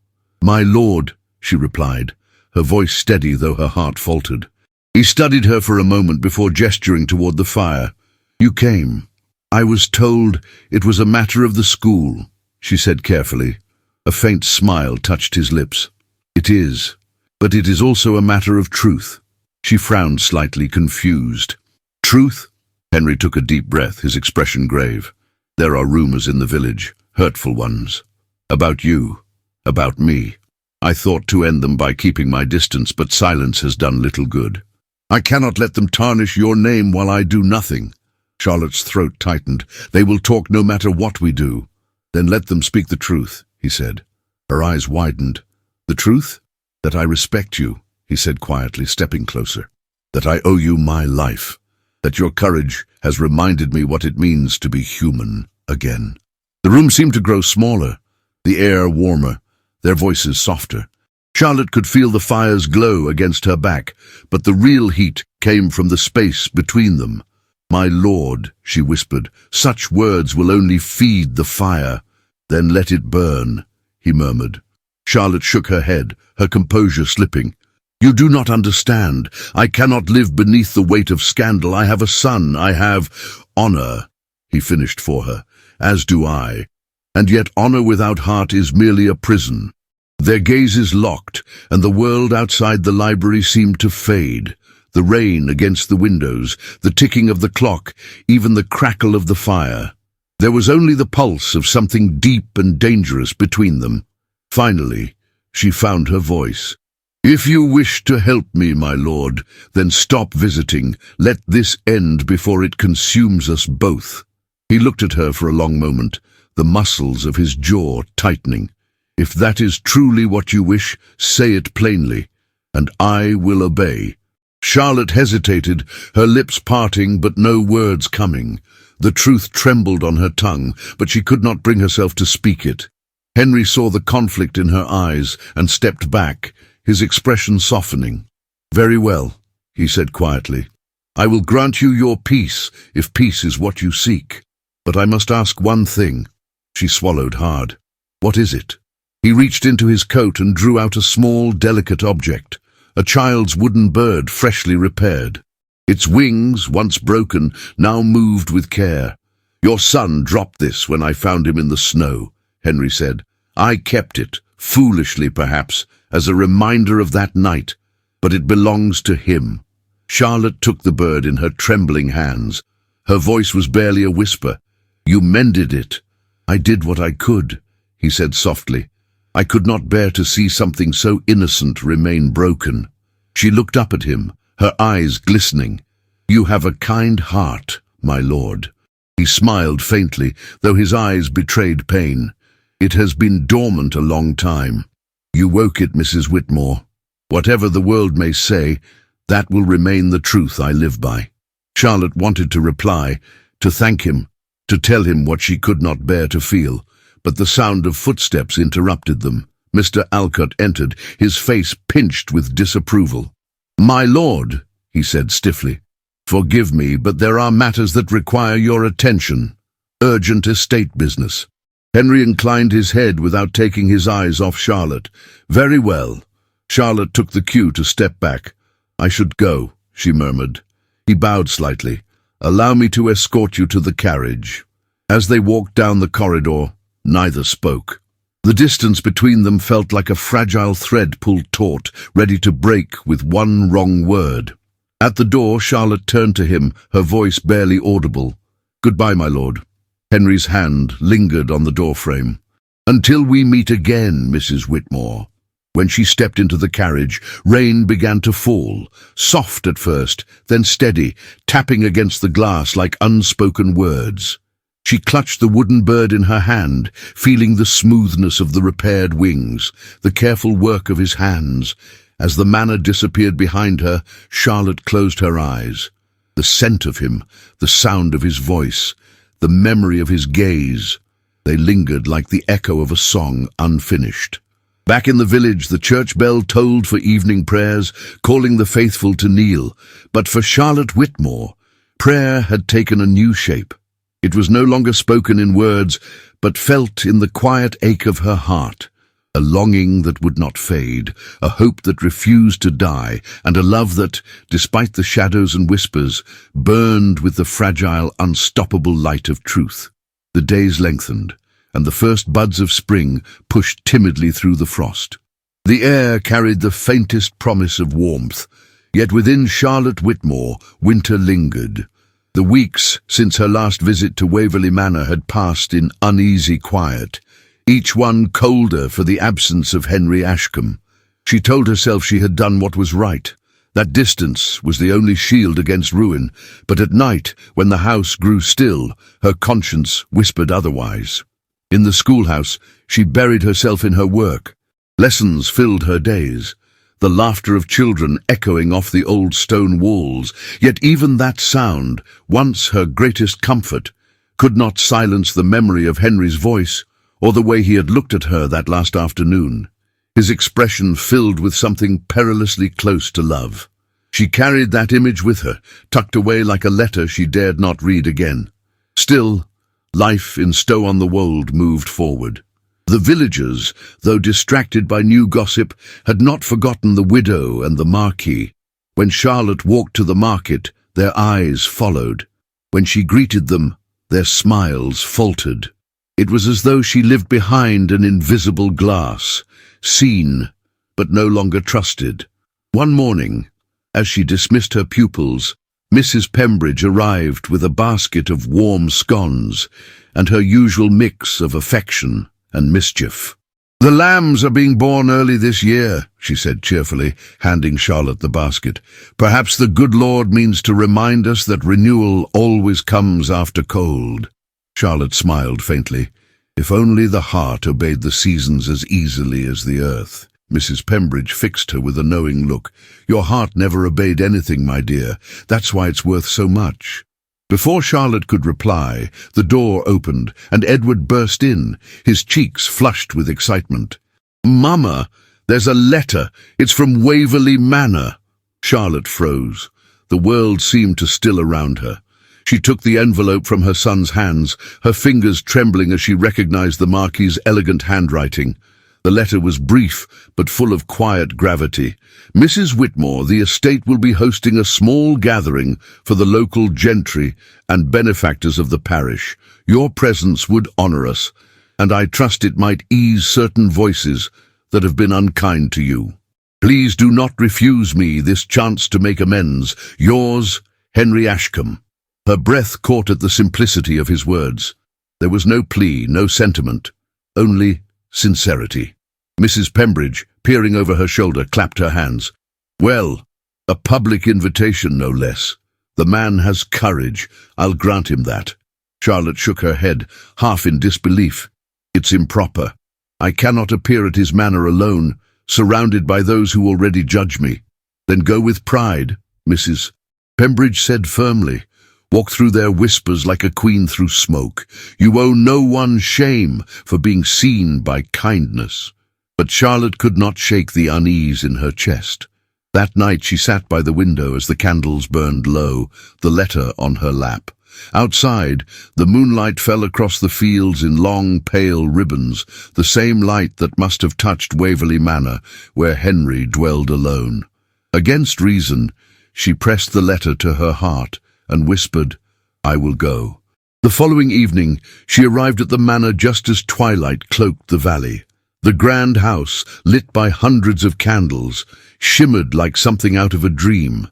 "My lord," she replied, her voice steady though her heart faltered. He studied her for a moment before gesturing toward the fire. "You came. I was told it was a matter of the school," she said carefully. A faint smile touched his lips. "It is, but it is also a matter of truth." She frowned slightly, confused. "Truth?" Henry took a deep breath, his expression grave. "There are rumors in the village, hurtful ones. About you, about me. I thought to end them by keeping my distance, but silence has done little good. I cannot let them tarnish your name while I do nothing." Charlotte's throat tightened. "They will talk no matter what we do." "Then let them speak the truth," he said. Her eyes widened. "The truth? That I respect you," he said quietly, stepping closer. "That I owe you my life. That your courage has reminded me what it means to be human again." The room seemed to grow smaller, the air warmer, their voices softer. Charlotte could feel the fire's glow against her back, but the real heat came from the space between them. "My lord," she whispered, "such words will only feed the fire." "Then let it burn," he murmured. Charlotte shook her head, her composure slipping. "You do not understand. I cannot live beneath the weight of scandal. I have a son. I have honor," he finished for her. "As do I. And yet honor without heart is merely a prison." Their gazes locked, and the world outside the library seemed to fade. The rain against the windows, the ticking of the clock, even the crackle of the fire. There was only the pulse of something deep and dangerous between them. Finally, she found her voice. "If you wish to help me, my lord, then stop visiting. Let this end before it consumes us both." He looked at her for a long moment, the muscles of his jaw tightening. "If that is truly what you wish, say it plainly, and I will obey." Charlotte hesitated, her lips parting but no words coming. The truth trembled on her tongue, but she could not bring herself to speak it. Henry saw the conflict in her eyes and stepped back, his expression softening. "Very well," he said quietly. "I will grant you your peace, if peace is what you seek. But I must ask one thing." She swallowed hard. "What is it?" He reached into his coat and drew out a small, delicate object, a child's wooden bird freshly repaired. Its wings, once broken, now moved with care. "Your son dropped this when I found him in the snow," Henry said. "I kept it, foolishly perhaps, as a reminder of that night, but it belongs to him." Charlotte took the bird in her trembling hands. Her voice was barely a whisper. "You mended it." "I did what I could," he said softly. "I could not bear to see something so innocent remain broken." She looked up at him, her eyes glistening. "You have a kind heart, my lord." He smiled faintly, though his eyes betrayed pain. "It has been dormant a long time. You woke it, Mrs. Whitmore. Whatever the world may say, that will remain the truth I live by." Charlotte wanted to reply, to thank him, to tell him what she could not bear to feel, but the sound of footsteps interrupted them. Mr. Alcott entered, his face pinched with disapproval. "My lord," he said stiffly, "forgive me, but there are matters that require your attention. Urgent estate business." Henry inclined his head without taking his eyes off Charlotte. "Very well." Charlotte took the cue to step back. "I should go," she murmured. He bowed slightly. "Allow me to escort you to the carriage." As they walked down the corridor, neither spoke. The distance between them felt like a fragile thread pulled taut, ready to break with one wrong word. At the door, Charlotte turned to him, her voice barely audible. "Goodbye, my lord." Henry's hand lingered on the doorframe. "Until we meet again, Mrs. Whitmore." When she stepped into the carriage, rain began to fall, soft at first, then steady, tapping against the glass like unspoken words. She clutched the wooden bird in her hand, feeling the smoothness of the repaired wings, the careful work of his hands. As the manor disappeared behind her, Charlotte closed her eyes. The scent of him, the sound of his voice, the memory of his gaze, they lingered like the echo of a song unfinished. Back in the village, the church bell tolled for evening prayers, calling the faithful to kneel. But for Charlotte Whitmore, prayer had taken a new shape. It was no longer spoken in words, but felt in the quiet ache of her heart. A longing that would not fade, a hope that refused to die, and a love that, despite the shadows and whispers, burned with the fragile, unstoppable light of truth. The days lengthened, and the first buds of spring pushed timidly through the frost. The air carried the faintest promise of warmth, yet within Charlotte Whitmore winter lingered. The weeks since her last visit to Waverley Manor had passed in uneasy quiet, each one colder for the absence of Henry Ashcombe. She told herself she had done what was right. That distance was the only shield against ruin, but at night, when the house grew still, her conscience whispered otherwise. In the schoolhouse, she buried herself in her work. Lessons filled her days, the laughter of children echoing off the old stone walls, yet even that sound, once her greatest comfort, could not silence the memory of Henry's voice, or the way he had looked at her that last afternoon, his expression filled with something perilously close to love. She carried that image with her, tucked away like a letter she dared not read again. Still, life in Stow-on-the-Wold moved forward. The villagers, though distracted by new gossip, had not forgotten the widow and the Marquis. When Charlotte walked to the market, their eyes followed. When she greeted them, their smiles faltered. It was as though she lived behind an invisible glass, seen, but no longer trusted. One morning, as she dismissed her pupils, Mrs. Pembridge arrived with a basket of warm scones and her usual mix of affection and mischief. "The lambs are being born early this year," she said cheerfully, handing Charlotte the basket. "Perhaps the good Lord means to remind us that renewal always comes after cold." Charlotte smiled faintly. If only the heart obeyed the seasons as easily as the earth. Mrs. Pembridge fixed her with a knowing look. "Your heart never obeyed anything, my dear. That's why it's worth so much." Before Charlotte could reply, the door opened, and Edward burst in, his cheeks flushed with excitement. "Mama, there's a letter. It's from Waverley Manor." Charlotte froze. The world seemed to still around her. She took the envelope from her son's hands, her fingers trembling as she recognized the Marquis's elegant handwriting. The letter was brief, but full of quiet gravity. "Mrs. Whitmore, the estate will be hosting a small gathering for the local gentry and benefactors of the parish. Your presence would honor us, and I trust it might ease certain voices that have been unkind to you. Please do not refuse me this chance to make amends. Yours, Henry Ashcombe." Her breath caught at the simplicity of his words. There was no plea, no sentiment, only sincerity. Mrs. Pembridge, peering over her shoulder, clapped her hands. "Well, a public invitation, no less. The man has courage. I'll grant him that." Charlotte shook her head, half in disbelief. "It's improper. I cannot appear at his manor alone, surrounded by those who already judge me." "Then go with pride," Mrs. Pembridge said firmly. "Walk through their whispers like a queen through smoke. You owe no one shame for being seen by kindness." But Charlotte could not shake the unease in her chest. That night she sat by the window as the candles burned low, the letter on her lap. Outside, the moonlight fell across the fields in long, pale ribbons, the same light that must have touched Waverley Manor, where Henry dwelled alone. Against reason, she pressed the letter to her heart and whispered, "I will go." The following evening, she arrived at the manor just as twilight cloaked the valley. The grand house, lit by hundreds of candles, shimmered like something out of a dream.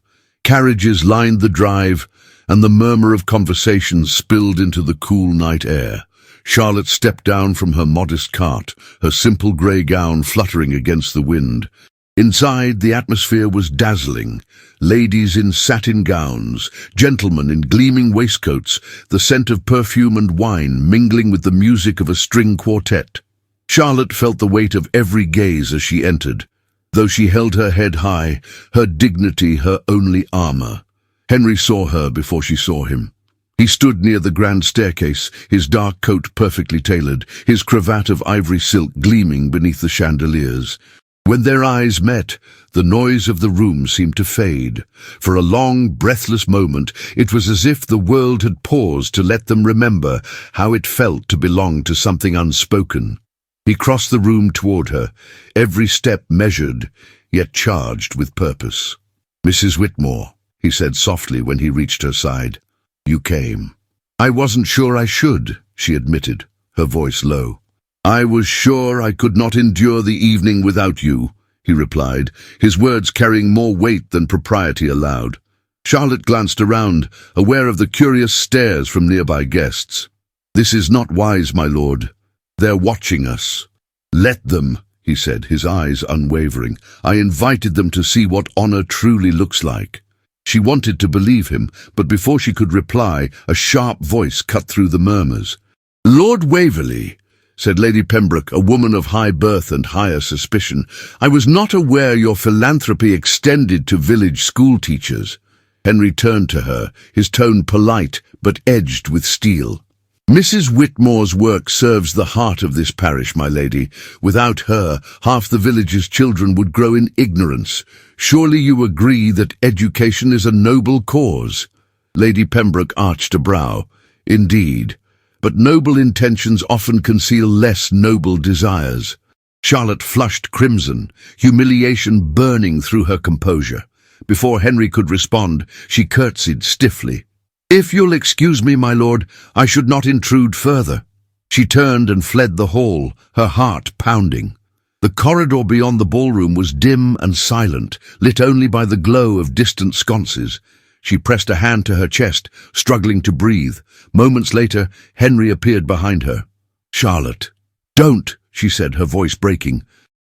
Carriages lined the drive, and the murmur of conversations spilled into the cool night air. Charlotte stepped down from her modest cart, her simple grey gown fluttering against the wind. Inside, the atmosphere was dazzling. Ladies in satin gowns, gentlemen in gleaming waistcoats, the scent of perfume and wine mingling with the music of a string quartet. Charlotte felt the weight of every gaze as she entered. Though she held her head high, her dignity her only armour. Henry saw her before she saw him. He stood near the grand staircase, his dark coat perfectly tailored, his cravat of ivory silk gleaming beneath the chandeliers. When their eyes met, the noise of the room seemed to fade. For a long, breathless moment, it was as if the world had paused to let them remember how it felt to belong to something unspoken. He crossed the room toward her, every step measured, yet charged with purpose. "Mrs. Whitmore," he said softly when he reached her side. "You came." "I wasn't sure I should," she admitted, her voice low. "I was sure I could not endure the evening without you," he replied, his words carrying more weight than propriety allowed. Charlotte glanced around, aware of the curious stares from nearby guests. "This is not wise, my lord. They're watching us." "Let them," he said, his eyes unwavering. "I invited them to see what honor truly looks like." She wanted to believe him, but before she could reply, a sharp voice cut through the murmurs. "Lord Waverley," said Lady Pembroke, a woman of high birth and higher suspicion, "I was not aware your philanthropy extended to village school teachers." Henry turned to her, his tone polite but edged with steel. "Mrs. Whitmore's work serves the heart of this parish, my lady. Without her, half the village's children would grow in ignorance. Surely you agree that education is a noble cause?" Lady Pembroke arched a brow. "Indeed. But noble intentions often conceal less noble desires." Charlotte flushed crimson, humiliation burning through her composure. Before Henry could respond, she curtsied stiffly. "If you'll excuse me, my lord, I should not intrude further." She turned and fled the hall, her heart pounding. The corridor beyond the ballroom was dim and silent, lit only by the glow of distant sconces. She pressed a hand to her chest, struggling to breathe. Moments later, Henry appeared behind her. "Charlotte." "Don't," she said, her voice breaking.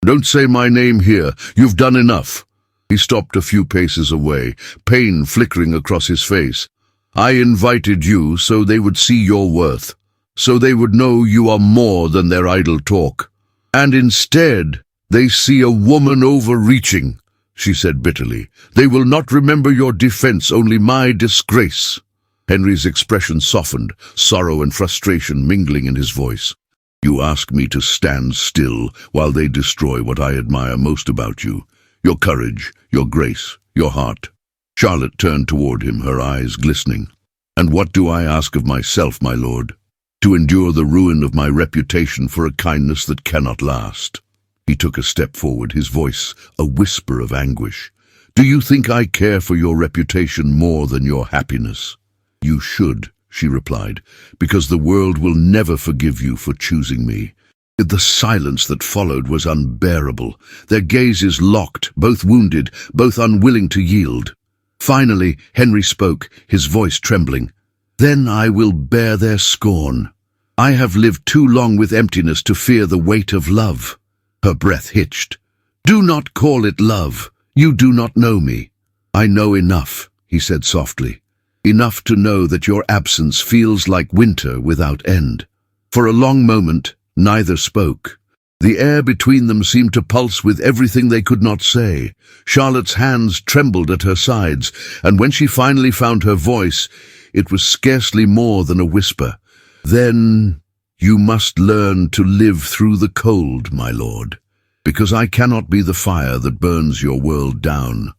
"Don't say my name here. You've done enough." He stopped a few paces away, pain flickering across his face. "I invited you so they would see your worth, so they would know you are more than their idle talk. And instead, they see a woman overreaching," she said bitterly. "They will not remember your defense, only my disgrace." Henry's expression softened, sorrow and frustration mingling in his voice. "You ask me to stand still while they destroy what I admire most about you. Your courage, your grace, your heart." Charlotte turned toward him, her eyes glistening. "And what do I ask of myself, my lord? To endure the ruin of my reputation for a kindness that cannot last." He took a step forward, his voice a whisper of anguish. "Do you think I care for your reputation more than your happiness?" "You should," she replied, "because the world will never forgive you for choosing me." The silence that followed was unbearable, their gazes locked, both wounded, both unwilling to yield. Finally, Henry spoke, his voice trembling. "Then I will bear their scorn. I have lived too long with emptiness to fear the weight of love." Her breath hitched. "Do not call it love. You do not know me." "I know enough," he said softly. "Enough to know that your absence feels like winter without end." For a long moment, neither spoke. The air between them seemed to pulse with everything they could not say. Charlotte's hands trembled at her sides, and when she finally found her voice, it was scarcely more than a whisper. "Then you must learn to live through the cold, my lord, because I cannot be the fire that burns your world down."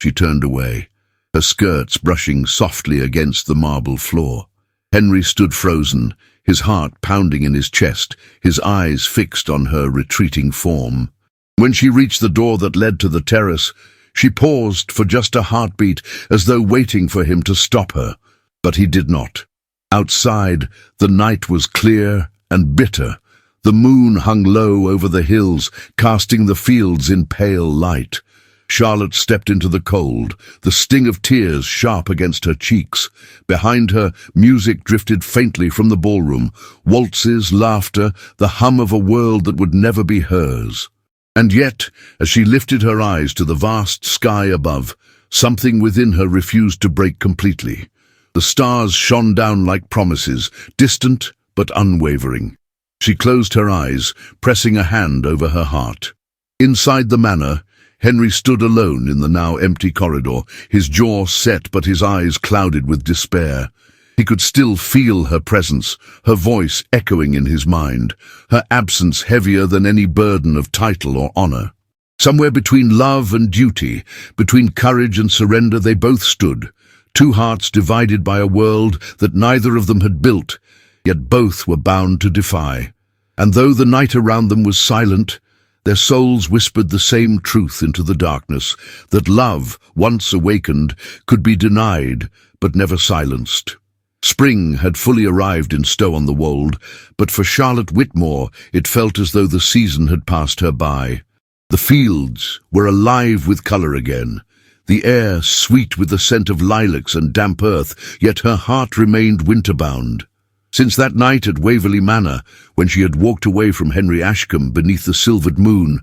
She turned away, her skirts brushing softly against the marble floor. Henry stood frozen, his heart pounding in his chest, his eyes fixed on her retreating form. When she reached the door that led to the terrace, she paused for just a heartbeat, as though waiting for him to stop her. But he did not. Outside, the night was clear and bitter. The moon hung low over the hills, casting the fields in pale light. Charlotte stepped into the cold, the sting of tears sharp against her cheeks. Behind her, music drifted faintly from the ballroom, waltzes, laughter, the hum of a world that would never be hers. And yet, as she lifted her eyes to the vast sky above, something within her refused to break completely. The stars shone down like promises, distant but unwavering. She closed her eyes, pressing a hand over her heart. Inside the manor, Henry stood alone in the now empty corridor, his jaw set but his eyes clouded with despair. He could still feel her presence, her voice echoing in his mind, her absence heavier than any burden of title or honor. Somewhere between love and duty, between courage and surrender, they both stood, two hearts divided by a world that neither of them had built, yet both were bound to defy. And though the night around them was silent, their souls whispered the same truth into the darkness, that love, once awakened, could be denied but never silenced. Spring had fully arrived in Stow-on-the-Wold, but for Charlotte Whitmore it felt as though the season had passed her by. The fields were alive with colour again, the air sweet with the scent of lilacs and damp earth, yet her heart remained winter-bound. Since that night at Waverley Manor, when she had walked away from Henry Ashcombe beneath the silvered moon,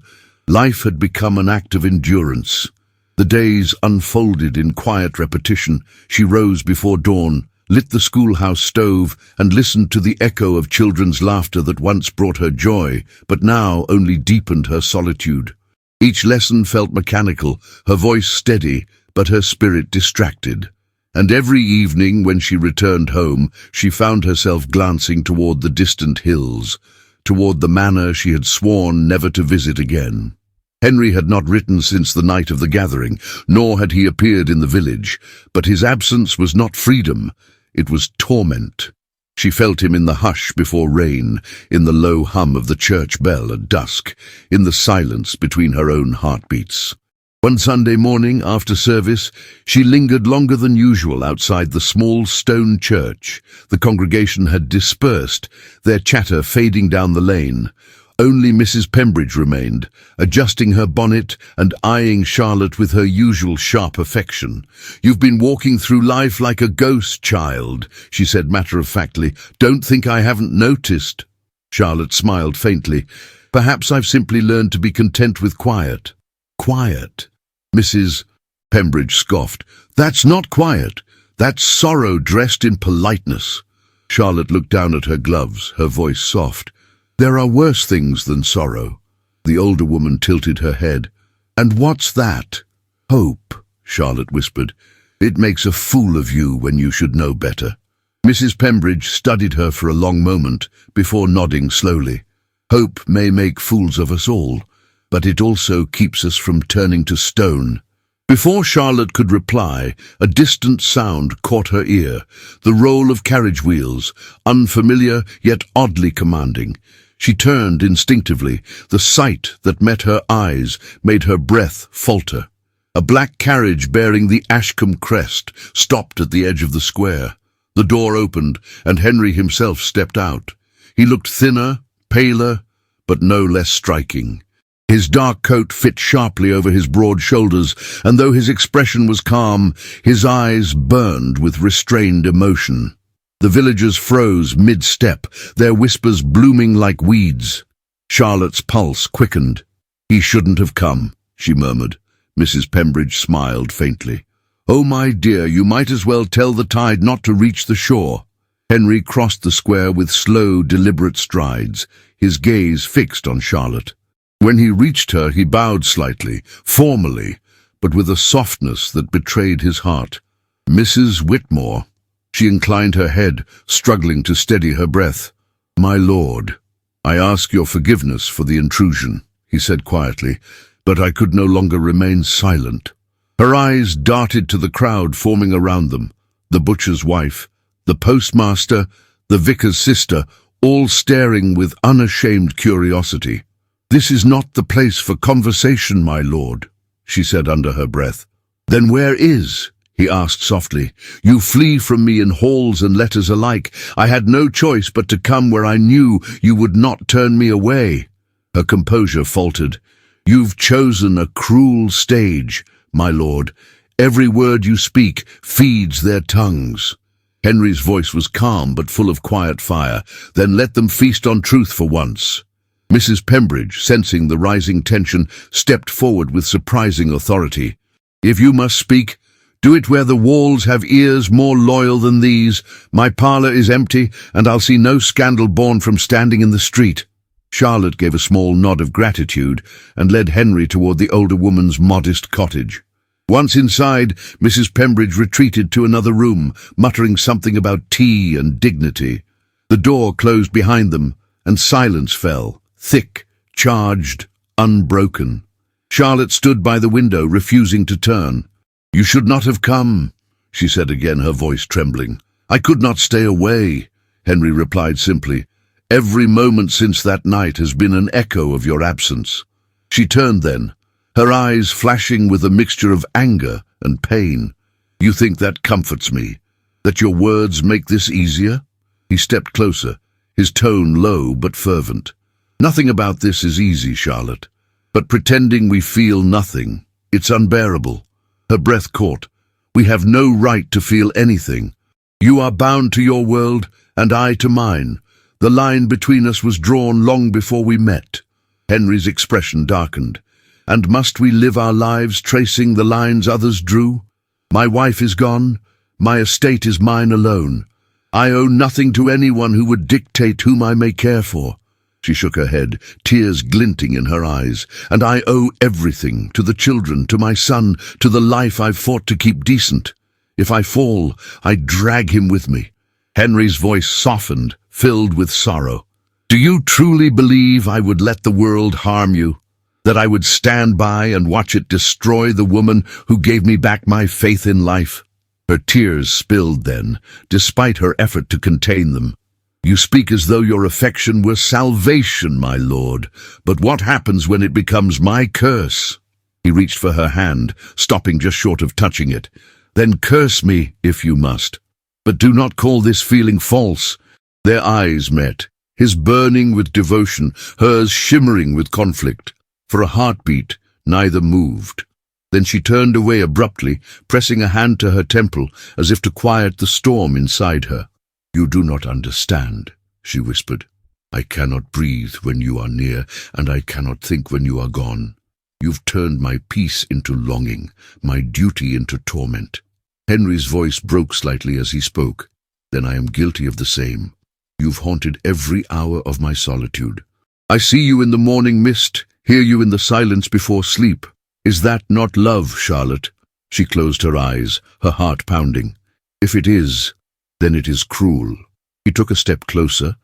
life had become an act of endurance. The days unfolded in quiet repetition. She rose before dawn, lit the schoolhouse stove, and listened to the echo of children's laughter that once brought her joy, but now only deepened her solitude. Each lesson felt mechanical, her voice steady, but her spirit distracted. And every evening when she returned home, she found herself glancing toward the distant hills, toward the manor she had sworn never to visit again. Henry had not written since the night of the gathering, nor had he appeared in the village, but his absence was not freedom, it was torment. She felt him in the hush before rain, in the low hum of the church bell at dusk, in the silence between her own heartbeats. One Sunday morning, after service, she lingered longer than usual outside the small stone church. The congregation had dispersed, their chatter fading down the lane. Only Mrs. Pembridge remained, adjusting her bonnet and eyeing Charlotte with her usual sharp affection. "You've been walking through life like a ghost, child," she said matter-of-factly. "Don't think I haven't noticed." Charlotte smiled faintly. "Perhaps I've simply learned to be content with quiet." "Quiet?" Mrs. Pembridge scoffed. "That's not quiet. That's sorrow dressed in politeness." Charlotte looked down at her gloves, her voice soft. "There are worse things than sorrow." The older woman tilted her head. "And what's that?" "Hope," Charlotte whispered. "It makes a fool of you when you should know better." Mrs. Pembridge studied her for a long moment before nodding slowly. "Hope may make fools of us all, but it also keeps us from turning to stone." Before Charlotte could reply, a distant sound caught her ear, the roll of carriage wheels, unfamiliar yet oddly commanding. She turned instinctively. The sight that met her eyes made her breath falter. A black carriage bearing the Ashcombe crest stopped at the edge of the square. The door opened, and Henry himself stepped out. He looked thinner, paler, but no less striking. His dark coat fit sharply over his broad shoulders, and though his expression was calm, his eyes burned with restrained emotion. The villagers froze mid-step, their whispers blooming like weeds. Charlotte's pulse quickened. "He shouldn't have come," she murmured. Mrs. Pembridge smiled faintly. "Oh, my dear, you might as well tell the tide not to reach the shore." Henry crossed the square with slow, deliberate strides, his gaze fixed on Charlotte. When he reached her, he bowed slightly, formally, but with a softness that betrayed his heart. "Mrs. Whitmore." She inclined her head, struggling to steady her breath. "My lord, I ask your forgiveness for the intrusion," he said quietly, but I could no longer remain silent. Her eyes darted to the crowd forming around them, the butcher's wife, the postmaster, the vicar's sister, all staring with unashamed curiosity. "This is not the place for conversation, my lord," she said under her breath. "Then where is?" he asked softly. "You flee from me in halls and letters alike. I had no choice but to come where I knew you would not turn me away." Her composure faltered. You've chosen a cruel stage, my lord. Every word you speak feeds their tongues." Henry's voice was calm but full of quiet fire. "Then let them feast on truth for once." Mrs. Pembridge, sensing the rising tension, stepped forward with surprising authority. "If you must speak, do it where the walls have ears more loyal than these. My parlour is empty, and I'll see no scandal born from standing in the street." Charlotte gave a small nod of gratitude and led Henry toward the older woman's modest cottage. Once inside, Mrs. Pembridge retreated to another room, muttering something about tea and dignity. The door closed behind them, and silence fell, thick, charged, unbroken. Charlotte stood by the window, refusing to turn. "You should not have come," she said again, her voice trembling. "I could not stay away," Henry replied simply. "Every moment since that night has been an echo of your absence." She turned then, her eyes flashing with a mixture of anger and pain. "You think that comforts me? That your words make this easier?" He stepped closer, his tone low but fervent. "Nothing about this is easy, Charlotte. But pretending we feel nothing, it's unbearable." Her breath caught. "We have no right to feel anything. You are bound to your world, and I to mine. The line between us was drawn long before we met." Henry's expression darkened. "And must we live our lives tracing the lines others drew? My wife is gone. My estate is mine alone. I owe nothing to anyone who would dictate whom I may care for." She shook her head, tears glinting in her eyes. "And I owe everything to the children, to my son, to the life I've fought to keep decent. If I fall, I drag him with me." Henry's voice softened, filled with sorrow. "Do you truly believe I would let the world harm you? That I would stand by and watch it destroy the woman who gave me back my faith in life?" Her tears spilled then, despite her effort to contain them. "You speak as though your affection were salvation, my lord. But what happens when it becomes my curse?" He reached for her hand, stopping just short of touching it. "Then curse me if you must. But do not call this feeling false." Their eyes met, his burning with devotion, hers shimmering with conflict. For a heartbeat, neither moved. Then she turned away abruptly, pressing a hand to her temple as if to quiet the storm inside her. "You do not understand," she whispered. "I cannot breathe when you are near, and I cannot think when you are gone. You've turned my peace into longing, my duty into torment." Henry's voice broke slightly as he spoke. "Then I am guilty of the same. You've haunted every hour of my solitude. I see you in the morning mist, hear you in the silence before sleep. Is that not love, Charlotte?" She closed her eyes, her heart pounding. "If it is, then it is cruel." He took a step closer,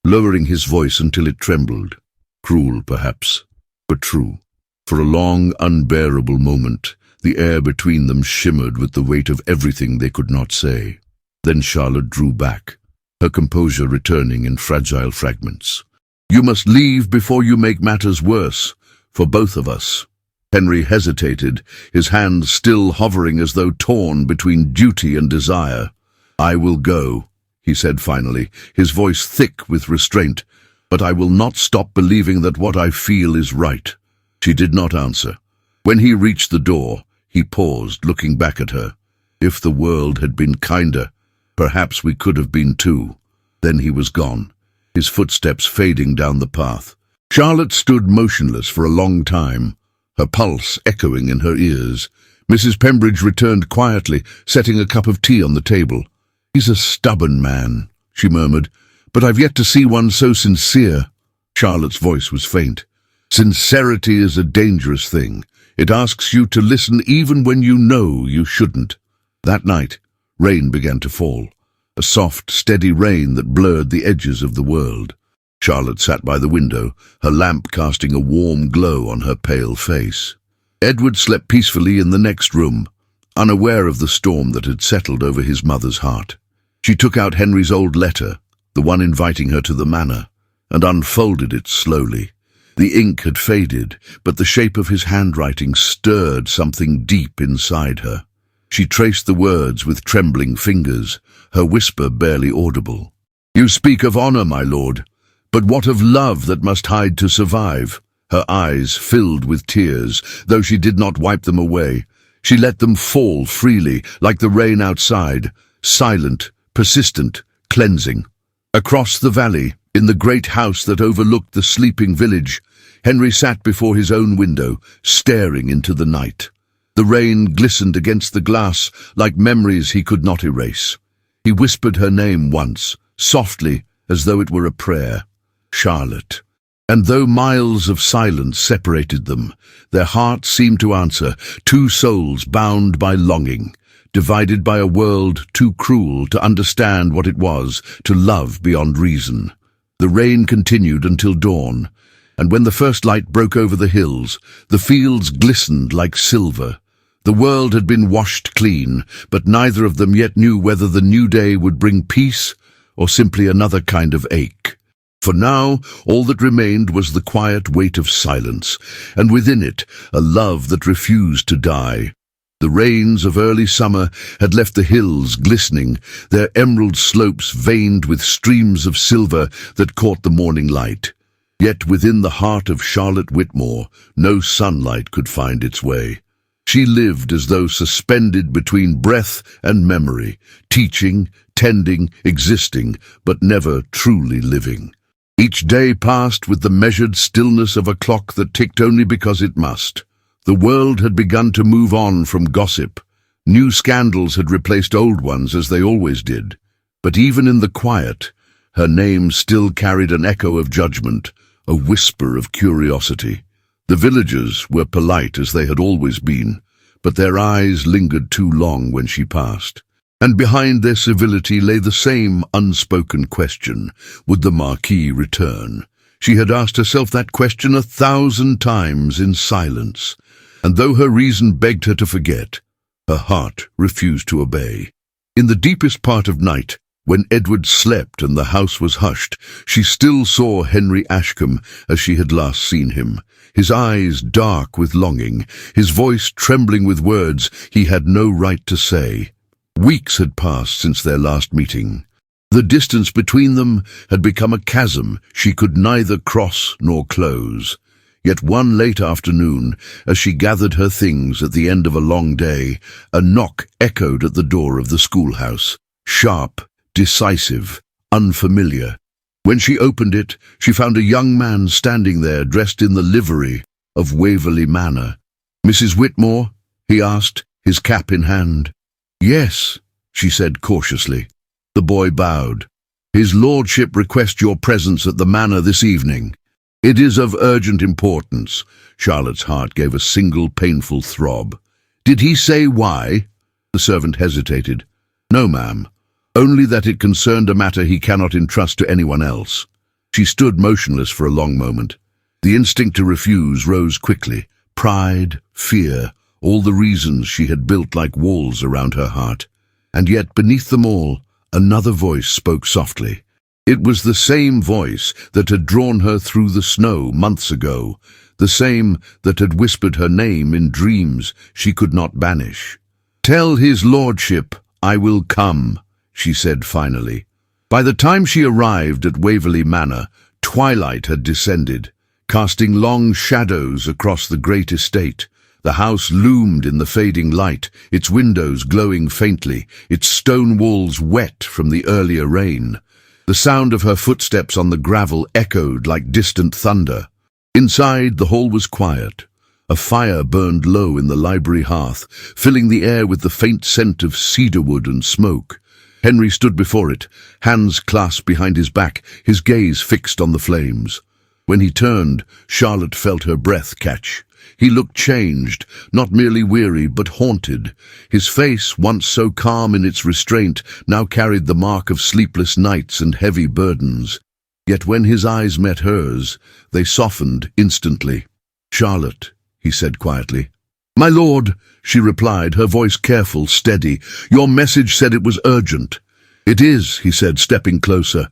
lowering his voice until it trembled. Cruel, perhaps, but true. For a long, unbearable moment, the air between them shimmered with the weight of everything they could not say. Then Charlotte drew back, her composure returning in fragile fragments. "You must leave before you make matters worse, for both of us." Henry hesitated, his hands still hovering as though torn between duty and desire. "I will go," he said finally, his voice thick with restraint, "but I will not stop believing that what I feel is right." She did not answer. When he reached the door, he paused, looking back at her. If the world had been kinder, perhaps we could have been too. Then he was gone, his footsteps fading down the path. Charlotte stood motionless for a long time, her pulse echoing in her ears. Mrs. Pembridge returned quietly, setting a cup of tea on the table. "He's a stubborn man," she murmured, "but I've yet to see one so sincere." Charlotte's voice was faint. "Sincerity is a dangerous thing. It asks you to listen even when you know you shouldn't." That night, rain began to fall, a soft, steady rain that blurred the edges of the world. Charlotte sat by the window, her lamp casting a warm glow on her pale face. Edward slept peacefully in the next room, unaware of the storm that had settled over his mother's heart. She took out Henry's old letter, the one inviting her to the manor, and unfolded it slowly. The ink had faded, but the shape of his handwriting stirred something deep inside her. She traced the words with trembling fingers, her whisper barely audible. "You speak of honor, my lord, but what of love that must hide to survive?" Her eyes filled with tears, though she did not wipe them away. She let them fall freely, like the rain outside, silent, persistent, cleansing. Across the valley, in the great house that overlooked the sleeping village, Henry sat before his own window, staring into the night. The rain glistened against the glass like memories he could not erase. He whispered her name once, softly, as though it were a prayer. Charlotte. And though miles of silence separated them, their hearts seemed to answer, two souls bound by longing, divided by a world too cruel to understand what it was to love beyond reason. The rain continued until dawn, and when the first light broke over the hills, the fields glistened like silver. The world had been washed clean, but neither of them yet knew whether the new day would bring peace or simply another kind of ache. For now, all that remained was the quiet weight of silence, and within it, a love that refused to die. The rains of early summer had left the hills glistening, their emerald slopes veined with streams of silver that caught the morning light. Yet within the heart of Charlotte Whitmore, no sunlight could find its way. She lived as though suspended between breath and memory, teaching, tending, existing, but never truly living. Each day passed with the measured stillness of a clock that ticked only because it must. The world had begun to move on from gossip. New scandals had replaced old ones, as they always did. But even in the quiet, her name still carried an echo of judgment, a whisper of curiosity. The villagers were polite as they had always been, but their eyes lingered too long when she passed. And behind their civility lay the same unspoken question: would the Marquis return? She had asked herself that question 1,000 times in silence, and though her reason begged her to forget, her heart refused to obey. In the deepest part of night, when Edward slept and the house was hushed, she still saw Henry Ashcombe as she had last seen him, his eyes dark with longing, his voice trembling with words he had no right to say. Weeks had passed since their last meeting. The distance between them had become a chasm she could neither cross nor close. Yet one late afternoon, as she gathered her things at the end of a long day, a knock echoed at the door of the schoolhouse, sharp, decisive, unfamiliar. When she opened it, she found a young man standing there dressed in the livery of Waverley Manor. "Mrs. Whitmore?" he asked, his cap in hand. "Yes," she said cautiously. The boy bowed. "His lordship requests your presence at the manor this evening." "It is of urgent importance." Charlotte's heart gave a single painful throb. "Did he say why?" The servant hesitated. "No, ma'am. Only that it concerned a matter he cannot entrust to anyone else." She stood motionless for a long moment. The instinct to refuse rose quickly. Pride, fear, all the reasons she had built like walls around her heart. And yet, beneath them all, another voice spoke softly. It was the same voice that had drawn her through the snow months ago, the same that had whispered her name in dreams she could not banish. "Tell his lordship I will come," she said finally. By the time she arrived at Waverley Manor, twilight had descended, casting long shadows across the great estate. The house loomed in the fading light, its windows glowing faintly, its stone walls wet from the earlier rain. The sound of her footsteps on the gravel echoed like distant thunder. Inside, the hall was quiet. A fire burned low in the library hearth, filling the air with the faint scent of cedarwood and smoke. Henry stood before it, hands clasped behind his back, his gaze fixed on the flames. When he turned, Charlotte felt her breath catch. He looked changed, not merely weary, but haunted. His face, once so calm in its restraint, now carried the mark of sleepless nights and heavy burdens. Yet when his eyes met hers, they softened instantly. "Charlotte," he said quietly. "My lord," she replied, her voice careful, steady. "Your message said it was urgent." "It is," he said, stepping closer,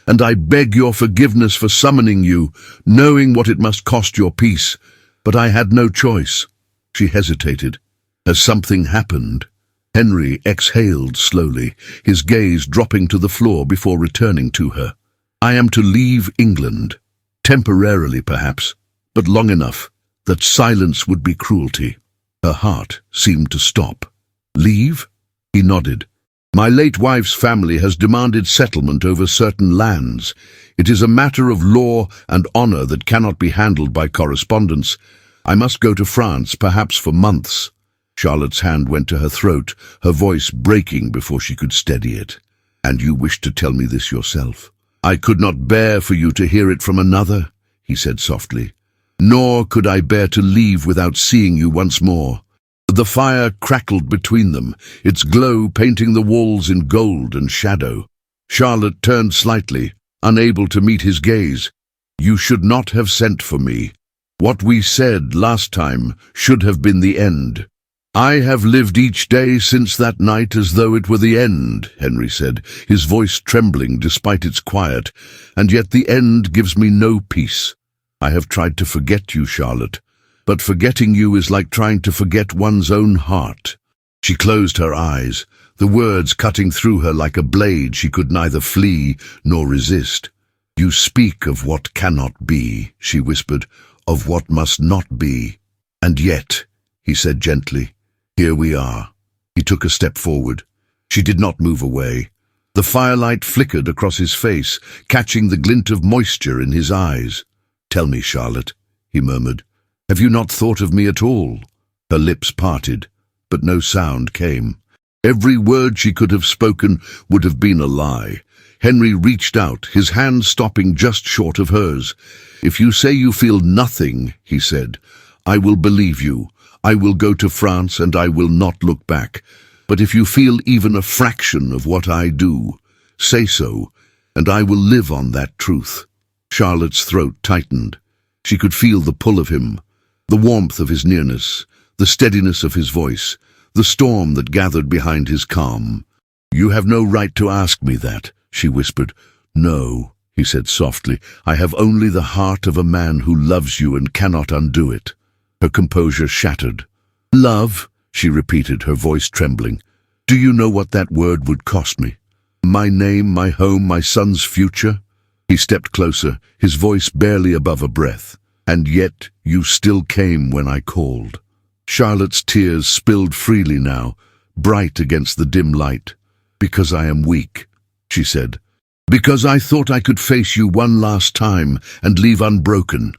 "and I beg your forgiveness for summoning you, knowing what it must cost your peace. But I had no choice." She hesitated. "Has something happened?" Henry exhaled slowly, his gaze dropping to the floor before returning to her. "I am to leave England. Temporarily, perhaps, but long enough that silence would be cruelty. Her heart seemed to stop. Leave? He nodded. My late wife's family has demanded settlement over certain lands. It is a matter of law and honor that cannot be handled by correspondence. I must go to France, perhaps for months. Charlotte's hand went to her throat, her voice breaking before she could steady it. And you wish to tell me this yourself? I could not bear for you to hear it from another, he said softly. Nor could I bear to leave without seeing you once more. The fire crackled between them, its glow painting the walls in gold and shadow. Charlotte turned slightly, unable to meet his gaze. You should not have sent for me. What we said last time should have been the end. I have lived each day since that night as though it were the end, Henry said, his voice trembling despite its quiet, and yet the end gives me no peace. I have tried to forget you, Charlotte, but forgetting you is like trying to forget one's own heart. She closed her eyes, the words cutting through her like a blade she could neither flee nor resist. You speak of what cannot be, she whispered, of what must not be. And yet, he said gently, here we are. He took a step forward. She did not move away. The firelight flickered across his face, catching the glint of moisture in his eyes. Tell me, Charlotte, he murmured, have you not thought of me at all? Her lips parted, but no sound came. Every word she could have spoken would have been a lie. Henry reached out, his hand stopping just short of hers. If you say you feel nothing, he said, I will believe you. I will go to France and I will not look back. But if you feel even a fraction of what I do, say so, and I will live on that truth. Charlotte's throat tightened. She could feel the pull of him, the warmth of his nearness, the steadiness of his voice, the storm that gathered behind his calm. You have no right to ask me that, she whispered. No, he said softly, I have only the heart of a man who loves you and cannot undo it. Her composure shattered. Love, she repeated, her voice trembling. Do you know what that word would cost me? My name, my home, my son's future? He stepped closer, his voice barely above a breath. And yet you still came when I called. Charlotte's tears spilled freely now, bright against the dim light. Because I am weak, she said. Because I thought I could face you one last time and leave unbroken.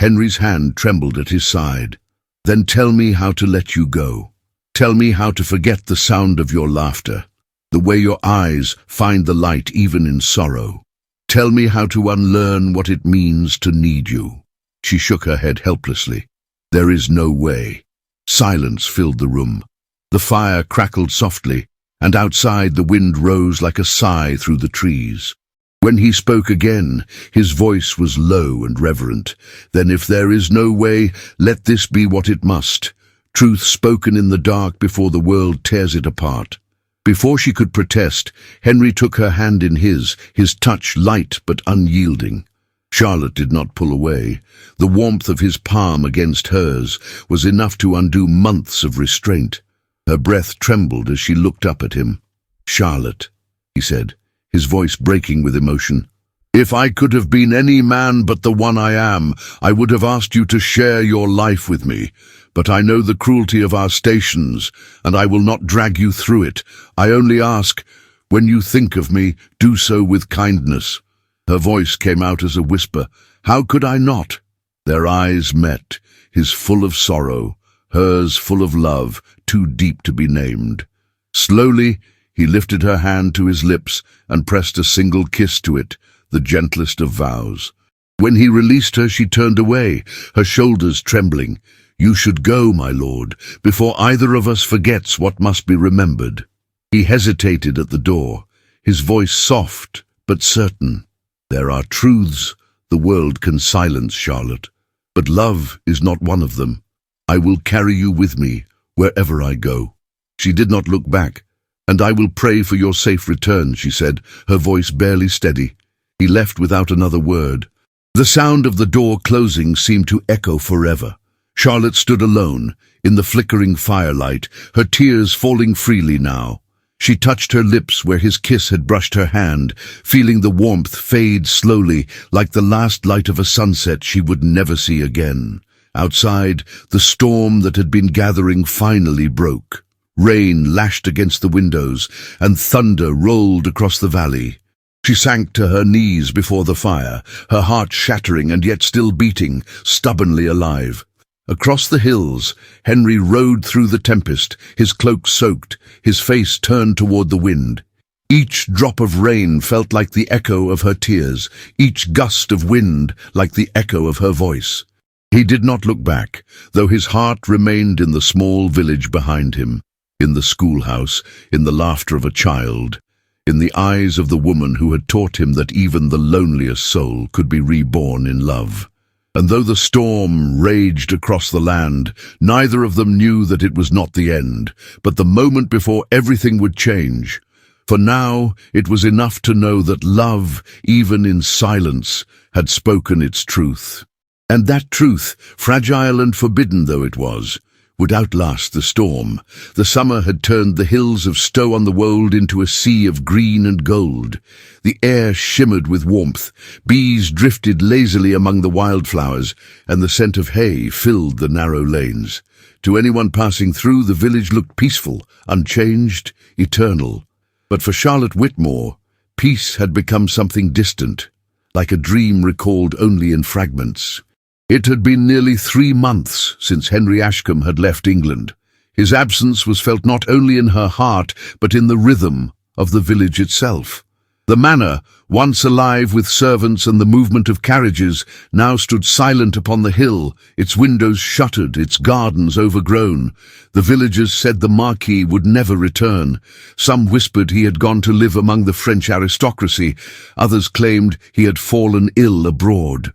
Henry's hand trembled at his side. Then tell me how to let you go. Tell me how to forget the sound of your laughter, the way your eyes find the light even in sorrow. Tell me how to unlearn what it means to need you. She shook her head helplessly. There is no way. Silence filled the room. The fire crackled softly, and outside the wind rose like a sigh through the trees. When he spoke again, his voice was low and reverent. Then if there is no way, let this be what it must. Truth spoken in the dark before the world tears it apart. Before she could protest, Henry took her hand in his touch light but unyielding. Charlotte did not pull away. The warmth of his palm against hers was enough to undo months of restraint. Her breath trembled as she looked up at him. Charlotte, he said, his voice breaking with emotion. If I could have been any man but the one I am, I would have asked you to share your life with me. But I know the cruelty of our stations, and I will not drag you through it. I only ask, when you think of me, do so with kindness. Her voice came out as a whisper. How could I not? Their eyes met, his full of sorrow, hers full of love, too deep to be named. Slowly, he lifted her hand to his lips and pressed a single kiss to it, the gentlest of vows. When he released her, she turned away, her shoulders trembling. You should go, my lord, before either of us forgets what must be remembered. He hesitated at the door, his voice soft but certain. There are truths the world can silence, Charlotte, but love is not one of them. I will carry you with me wherever I go. She did not look back. And I will pray for your safe return, she said, her voice barely steady. He left without another word. The sound of the door closing seemed to echo forever. Charlotte stood alone, in the flickering firelight, her tears falling freely now. She touched her lips where his kiss had brushed her hand, feeling the warmth fade slowly, like the last light of a sunset she would never see again. Outside, the storm that had been gathering finally broke. Rain lashed against the windows, and thunder rolled across the valley. She sank to her knees before the fire, her heart shattering and yet still beating, stubbornly alive. Across the hills, Henry rode through the tempest, his cloak soaked, his face turned toward the wind. Each drop of rain felt like the echo of her tears, each gust of wind like the echo of her voice. He did not look back, though his heart remained in the small village behind him, in the schoolhouse, in the laughter of a child, in the eyes of the woman who had taught him that even the loneliest soul could be reborn in love. And though the storm raged across the land, neither of them knew that it was not the end, but the moment before everything would change. For now it was enough to know that love, even in silence, had spoken its truth. And that truth, fragile and forbidden though it was, would outlast the storm. The summer had turned the hills of Stow-on-the-Wold into a sea of green and gold. The air shimmered with warmth, bees drifted lazily among the wildflowers, and the scent of hay filled the narrow lanes. To anyone passing through, the village looked peaceful, unchanged, eternal. But for Charlotte Whitmore, peace had become something distant, like a dream recalled only in fragments. It had been nearly 3 months since Henry Ashcombe had left England. His absence was felt not only in her heart, but in the rhythm of the village itself. The manor, once alive with servants and the movement of carriages, now stood silent upon the hill, its windows shuttered, its gardens overgrown. The villagers said the Marquis would never return. Some whispered he had gone to live among the French aristocracy. Others claimed he had fallen ill abroad.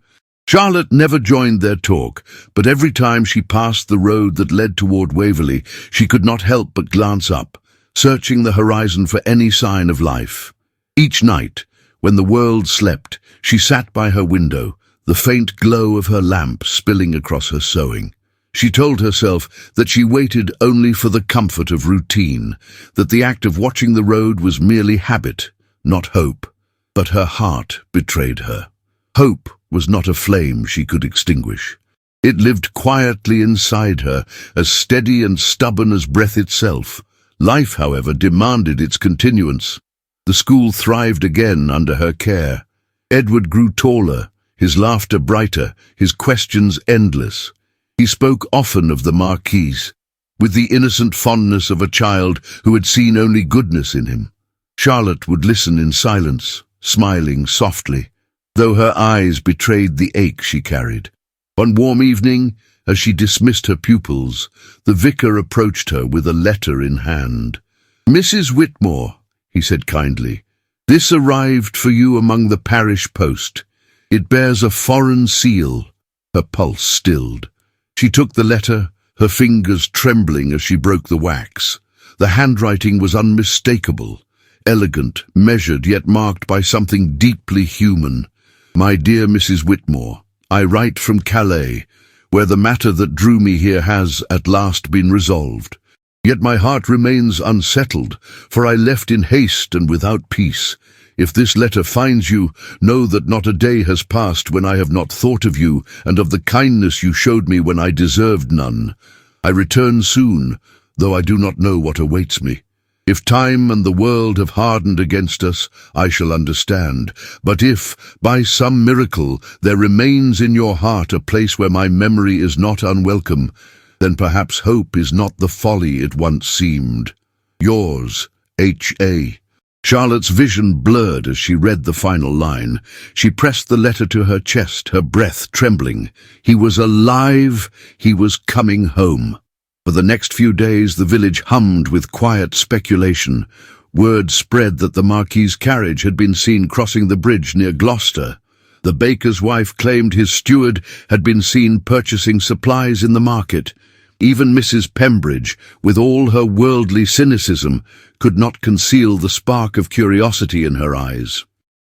Charlotte never joined their talk, but every time she passed the road that led toward Waverley, she could not help but glance up, searching the horizon for any sign of life. Each night, when the world slept, she sat by her window, the faint glow of her lamp spilling across her sewing. She told herself that she waited only for the comfort of routine, that the act of watching the road was merely habit, not hope. But her heart betrayed her. Hope was not a flame she could extinguish. It lived quietly inside her, as steady and stubborn as breath itself. Life, however, demanded its continuance. The school thrived again under her care. Edward grew taller, his laughter brighter, his questions endless. He spoke often of the Marquis, with the innocent fondness of a child who had seen only goodness in him. Charlotte would listen in silence, smiling softly, though her eyes betrayed the ache she carried. One warm evening, as she dismissed her pupils, the vicar approached her with a letter in hand. "Mrs. Whitmore," he said kindly, "this arrived for you among the parish post. It bears a foreign seal." Her pulse stilled. She took the letter, her fingers trembling as she broke the wax. The handwriting was unmistakable, elegant, measured, yet marked by something deeply human. "My dear Mrs. Whitmore, I write from Calais, where the matter that drew me here has at last been resolved. Yet my heart remains unsettled, for I left in haste and without peace. If this letter finds you, know that not a day has passed when I have not thought of you and of the kindness you showed me when I deserved none. I return soon, though I do not know what awaits me. If time and the world have hardened against us, I shall understand. But if, by some miracle, there remains in your heart a place where my memory is not unwelcome, then perhaps hope is not the folly it once seemed. Yours, H.A." Charlotte's vision blurred as she read the final line. She pressed the letter to her chest, her breath trembling. He was alive. He was coming home. For the next few days the village hummed with quiet speculation. Word spread that the Marquis's carriage had been seen crossing the bridge near Gloucester. The baker's wife claimed his steward had been seen purchasing supplies in the market. Even Mrs. Pembridge, with all her worldly cynicism, could not conceal the spark of curiosity in her eyes.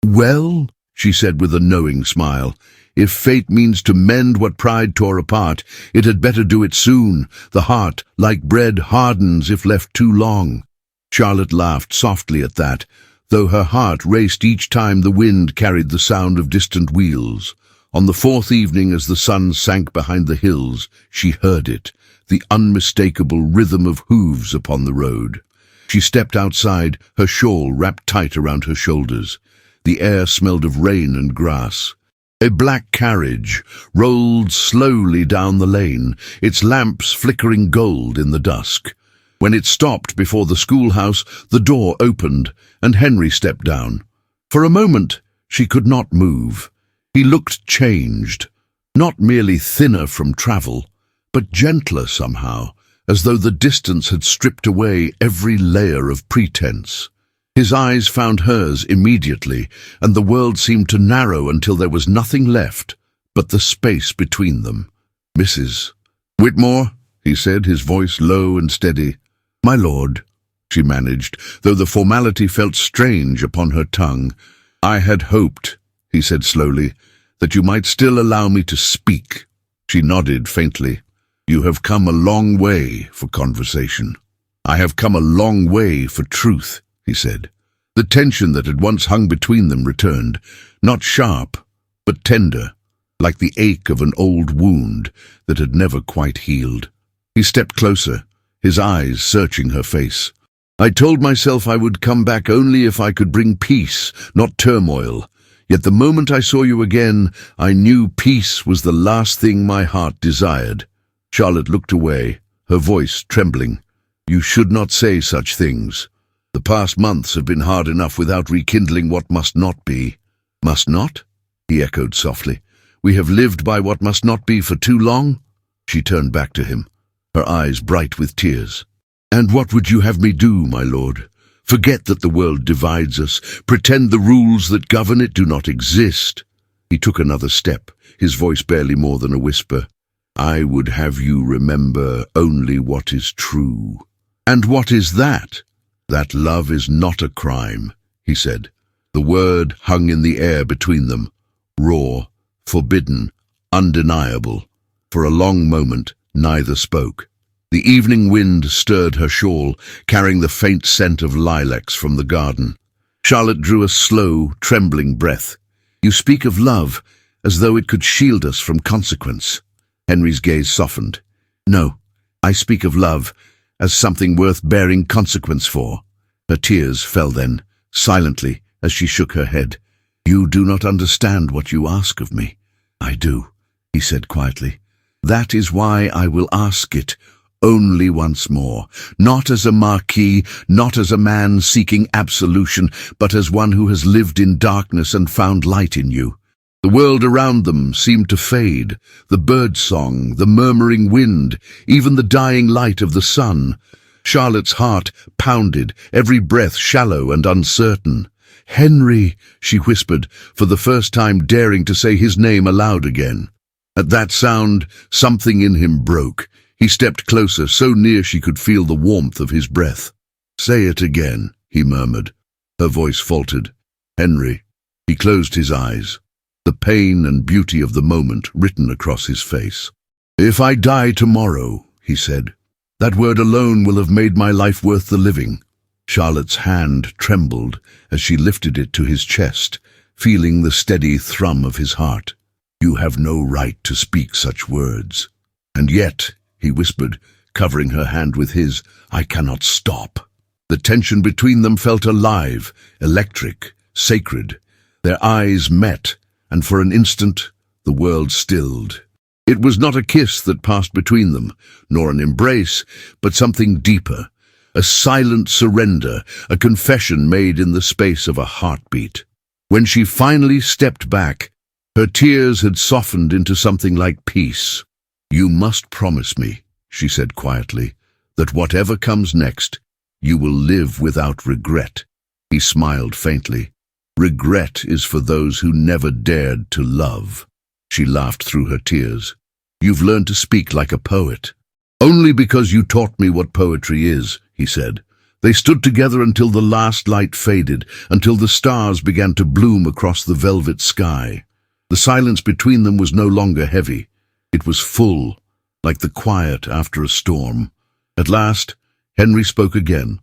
"Well," she said with a knowing smile, "if fate means to mend what pride tore apart, it had better do it soon. The heart, like bread, hardens if left too long." Charlotte laughed softly at that, though her heart raced each time the wind carried the sound of distant wheels. On the fourth evening, as the sun sank behind the hills, she heard it, the unmistakable rhythm of hooves upon the road. She stepped outside, her shawl wrapped tight around her shoulders. The air smelled of rain and grass. A black carriage rolled slowly down the lane, its lamps flickering gold in the dusk. When it stopped before the schoolhouse, the door opened, and Henry stepped down. For a moment, she could not move. He looked changed, not merely thinner from travel, but gentler somehow, as though the distance had stripped away every layer of pretense. His eyes found hers immediately, and the world seemed to narrow until there was nothing left but the space between them. "Mrs. Whitmore," he said, his voice low and steady. "My lord," she managed, though the formality felt strange upon her tongue. "I had hoped," he said slowly, "that you might still allow me to speak." She nodded faintly. "You have come a long way for conversation." "I have come a long way for truth," he said. The tension that had once hung between them returned, not sharp, but tender, like the ache of an old wound that had never quite healed. He stepped closer, his eyes searching her face. "I told myself I would come back only if I could bring peace, not turmoil. Yet the moment I saw you again, I knew peace was the last thing my heart desired." Charlotte looked away, her voice trembling. "You should not say such things. The past months have been hard enough without rekindling what must not be." "Must not?" he echoed softly. "We have lived by what must not be for too long?" She turned back to him, her eyes bright with tears. "And what would you have me do, my lord? Forget that the world divides us. Pretend the rules that govern it do not exist." He took another step, his voice barely more than a whisper. "I would have you remember only what is true." "And what is that?" "That love is not a crime," he said. The word hung in the air between them, raw, forbidden, undeniable. For a long moment, neither spoke. The evening wind stirred her shawl, carrying the faint scent of lilacs from the garden. Charlotte drew a slow, trembling breath. "You speak of love as though it could shield us from consequence." Henry's gaze softened. "No, I speak of love as something worth bearing consequence for." Her tears fell then, silently, as she shook her head. "You do not understand what you ask of me." "I do," he said quietly. "That is why I will ask it, only once more, not as a marquis, not as a man seeking absolution, but as one who has lived in darkness and found light in you." The world around them seemed to fade, the bird-song, the murmuring wind, even the dying light of the sun. Charlotte's heart pounded, every breath shallow and uncertain. "Henry," she whispered, for the first time daring to say his name aloud again. At that sound, something in him broke. He stepped closer, so near she could feel the warmth of his breath. "Say it again," he murmured. Her voice faltered. "Henry." He closed his eyes, the pain and beauty of the moment written across his face. "If I die tomorrow," he said, "that word alone will have made my life worth the living." Charlotte's hand trembled as she lifted it to his chest, feeling the steady thrum of his heart. "You have no right to speak such words." "And yet," he whispered, covering her hand with his, "I cannot stop." The tension between them felt alive, electric, sacred. Their eyes met, and for an instant the world stilled. It was not a kiss that passed between them, nor an embrace, but something deeper, a silent surrender, a confession made in the space of a heartbeat. When she finally stepped back, her tears had softened into something like peace. "You must promise me," she said quietly, "that whatever comes next, you will live without regret." He smiled faintly. "Regret is for those who never dared to love." She laughed through her tears. "You've learned to speak like a poet." "Only because you taught me what poetry is," he said. They stood together until the last light faded, until the stars began to bloom across the velvet sky. The silence between them was no longer heavy. It was full, like the quiet after a storm. At last, Henry spoke again.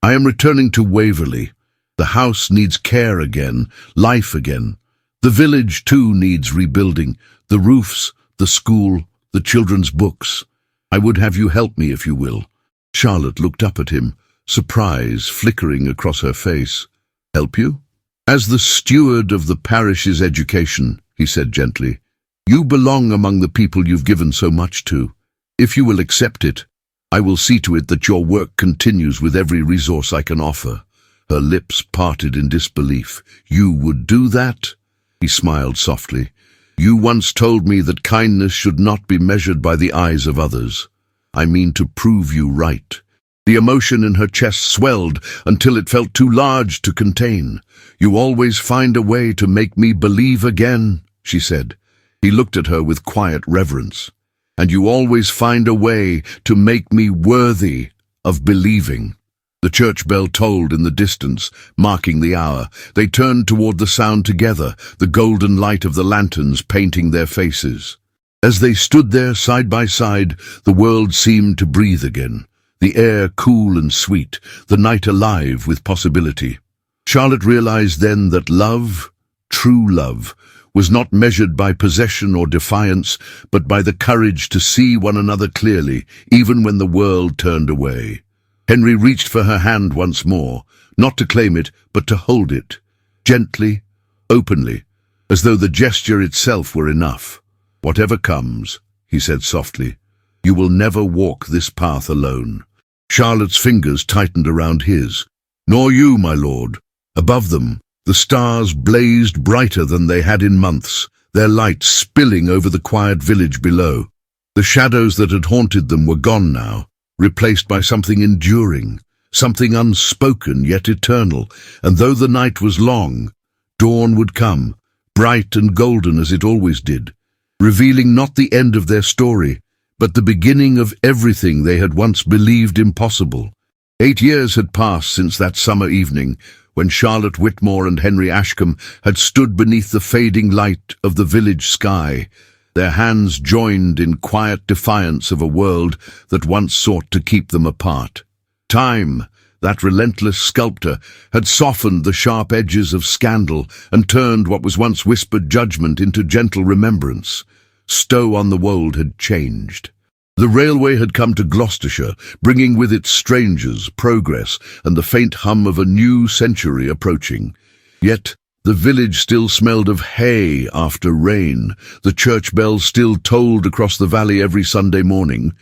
I am returning to Waverley. The house needs care again, life again. The village, too, needs rebuilding. The roofs, the school, the children's books. I would have you help me, if you will." Charlotte looked up at him, surprise flickering across her face. "Help you?" "As the steward of the parish's education," he said gently. "You belong among the people you've given so much to. If you will accept it, I will see to it that your work continues with every resource I can offer." Her lips parted in disbelief. "You would do that?" He smiled softly. "You once told me that kindness should not be measured by the eyes of others. I mean to prove you right." The emotion in her chest swelled until it felt too large to contain. "You always find a way to make me believe again," she said. He looked at her with quiet reverence. "And you always find a way to make me worthy of believing." The church bell tolled in the distance, marking the hour. They turned toward the sound together, the golden light of the lanterns painting their faces. As they stood there side by side, the world seemed to breathe again, the air cool and sweet, the night alive with possibility. Charlotte realized then that love, true love, was not measured by possession or defiance, but by the courage to see one another clearly, even when the world turned away. Henry reached for her hand once more, not to claim it, but to hold it, gently, openly, as though the gesture itself were enough. "Whatever comes," he said softly, "you will never walk this path alone." Charlotte's fingers tightened around his. "Nor you, my lord." Above them, the stars blazed brighter than they had in months, their light spilling over the quiet village below. The shadows that had haunted them were gone now, replaced by something enduring, something unspoken yet eternal, and though the night was long, dawn would come, bright and golden as it always did, revealing not the end of their story, but the beginning of everything they had once believed impossible. 8 years had passed since that summer evening, when Charlotte Whitmore and Henry Ashcombe had stood beneath the fading light of the village sky, their hands joined in quiet defiance of a world that once sought to keep them apart. Time, that relentless sculptor, had softened the sharp edges of scandal and turned what was once whispered judgment into gentle remembrance. Stow-on-the-Wold had changed. The railway had come to Gloucestershire, bringing with it strangers, progress, and the faint hum of a new century approaching. Yet the village still smelled of hay after rain, the church bells still tolled across the valley every Sunday morning,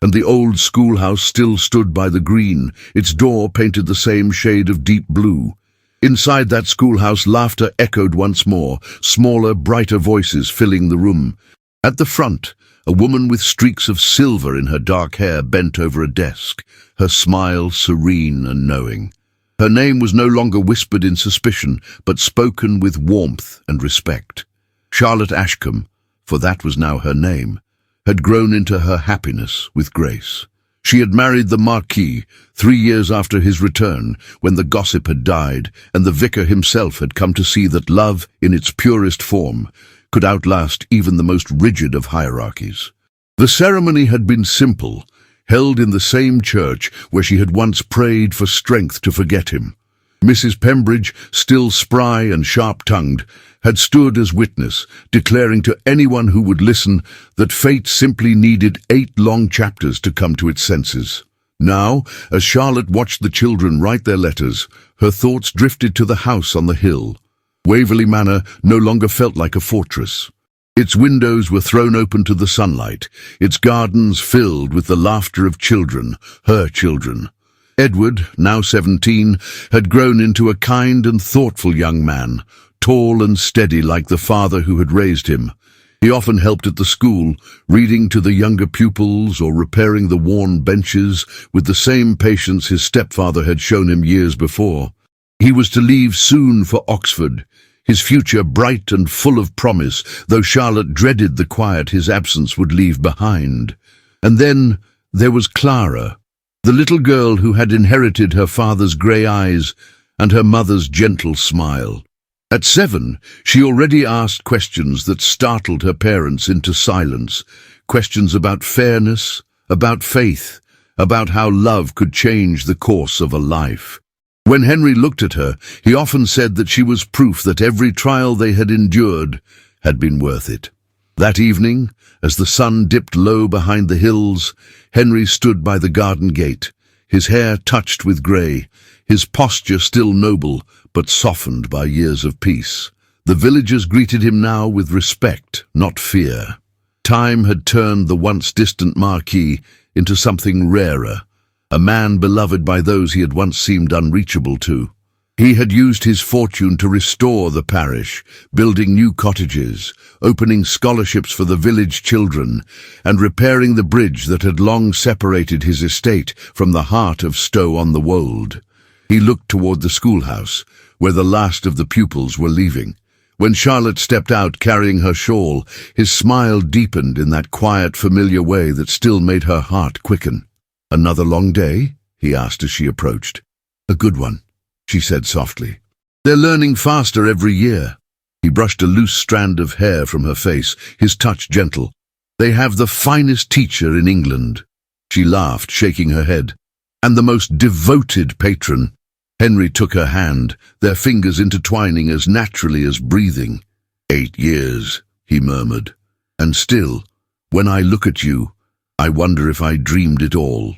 and the old schoolhouse still stood by the green, its door painted the same shade of deep blue. Inside that schoolhouse laughter echoed once more, smaller, brighter voices filling the room. At the front, a woman with streaks of silver in her dark hair bent over a desk, her smile serene and knowing. Her name was no longer whispered in suspicion, but spoken with warmth and respect. Charlotte Ashcombe, for that was now her name, had grown into her happiness with grace. She had married the Marquis 3 years after his return, when the gossip had died, and the vicar himself had come to see that love, in its purest form, could outlast even the most rigid of hierarchies. The ceremony had been simple, held in the same church where she had once prayed for strength to forget him. Mrs. Pembridge, still spry and sharp-tongued, had stood as witness, declaring to anyone who would listen that fate simply needed 8 long chapters to come to its senses. Now, as Charlotte watched the children write their letters, her thoughts drifted to the house on the hill. Waverley Manor no longer felt like a fortress. Its windows were thrown open to the sunlight, its gardens filled with the laughter of children, her children. Edward, now 17, had grown into a kind and thoughtful young man, tall and steady like the father who had raised him. He often helped at the school, reading to the younger pupils or repairing the worn benches with the same patience his stepfather had shown him years before. He was to leave soon for Oxford, his future bright and full of promise, though Charlotte dreaded the quiet his absence would leave behind. And then there was Clara, the little girl who had inherited her father's grey eyes and her mother's gentle smile. At 7, she already asked questions that startled her parents into silence, questions about fairness, about faith, about how love could change the course of a life. When Henry looked at her, he often said that she was proof that every trial they had endured had been worth it. That evening, as the sun dipped low behind the hills, Henry stood by the garden gate, his hair touched with grey, his posture still noble, but softened by years of peace. The villagers greeted him now with respect, not fear. Time had turned the once distant Marquis into something rarer, a man beloved by those he had once seemed unreachable to. He had used his fortune to restore the parish, building new cottages, opening scholarships for the village children, and repairing the bridge that had long separated his estate from the heart of Stow-on-the-Wold. He looked toward the schoolhouse, where the last of the pupils were leaving. When Charlotte stepped out carrying her shawl, his smile deepened in that quiet, familiar way that still made her heart quicken. "Another long day?" he asked as she approached. "A good one," she said softly. "They're learning faster every year." He brushed a loose strand of hair from her face, his touch gentle. "They have the finest teacher in England." She laughed, shaking her head. "And the most devoted patron." Henry took her hand, their fingers intertwining as naturally as breathing. 8 years, he murmured. "And still, when I look at you, I wonder if I dreamed it all."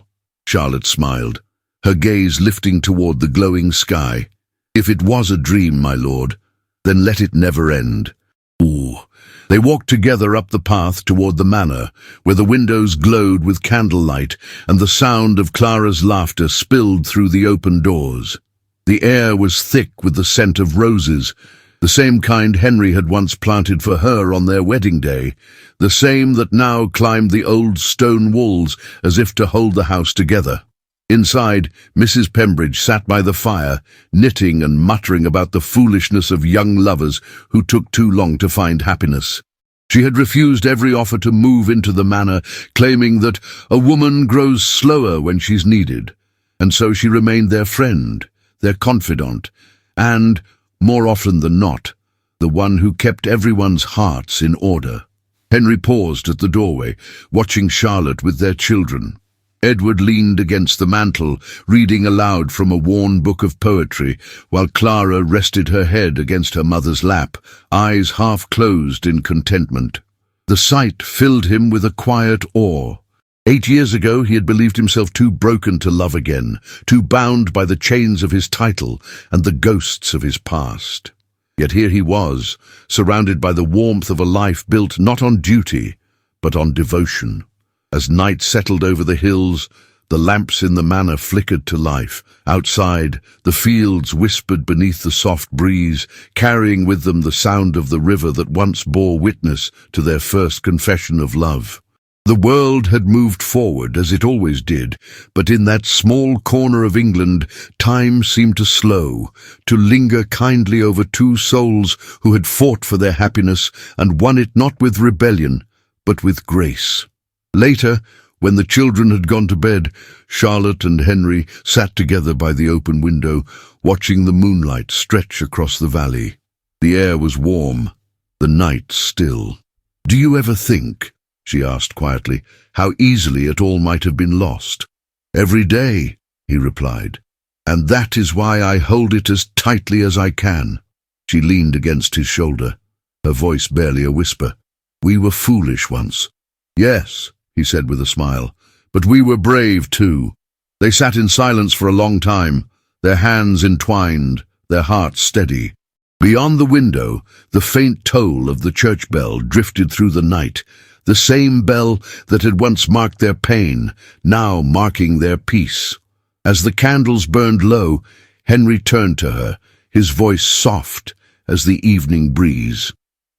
Charlotte smiled, her gaze lifting toward the glowing sky. "If it was a dream, my lord, then let it never end." Ooh. They walked together up the path toward the manor, where the windows glowed with candlelight and the sound of Clara's laughter spilled through the open doors. The air was thick with the scent of roses, the same kind Henry had once planted for her on their wedding day, the same that now climbed the old stone walls as if to hold the house together. Inside, Mrs. Pembridge sat by the fire, knitting and muttering about the foolishness of young lovers who took too long to find happiness. She had refused every offer to move into the manor, claiming that a woman grows slower when she's needed, and so she remained their friend, their confidant, and, more often than not, the one who kept everyone's hearts in order. Henry paused at the doorway, watching Charlotte with their children. Edward leaned against the mantel, reading aloud from a worn book of poetry, while Clara rested her head against her mother's lap, eyes half closed in contentment. The sight filled him with a quiet awe. 8 years ago he had believed himself too broken to love again, too bound by the chains of his title and the ghosts of his past. Yet here he was, surrounded by the warmth of a life built not on duty, but on devotion. As night settled over the hills, the lamps in the manor flickered to life. Outside, the fields whispered beneath the soft breeze, carrying with them the sound of the river that once bore witness to their first confession of love. The world had moved forward, as it always did, but in that small corner of England, time seemed to slow, to linger kindly over two souls who had fought for their happiness and won it not with rebellion, but with grace. Later, when the children had gone to bed, Charlotte and Henry sat together by the open window, watching the moonlight stretch across the valley. The air was warm, the night still. "Do you ever think," she asked quietly, "how easily it all might have been lost?" "Every day," he replied, "and that is why I hold it as tightly as I can." She leaned against his shoulder, her voice barely a whisper. "We were foolish once." "Yes," he said with a smile, "but we were brave too." They sat in silence for a long time, their hands entwined, their hearts steady. Beyond the window, the faint toll of the church bell drifted through the night, the same bell that had once marked their pain, now marking their peace. As the candles burned low, Henry turned to her, his voice soft as the evening breeze.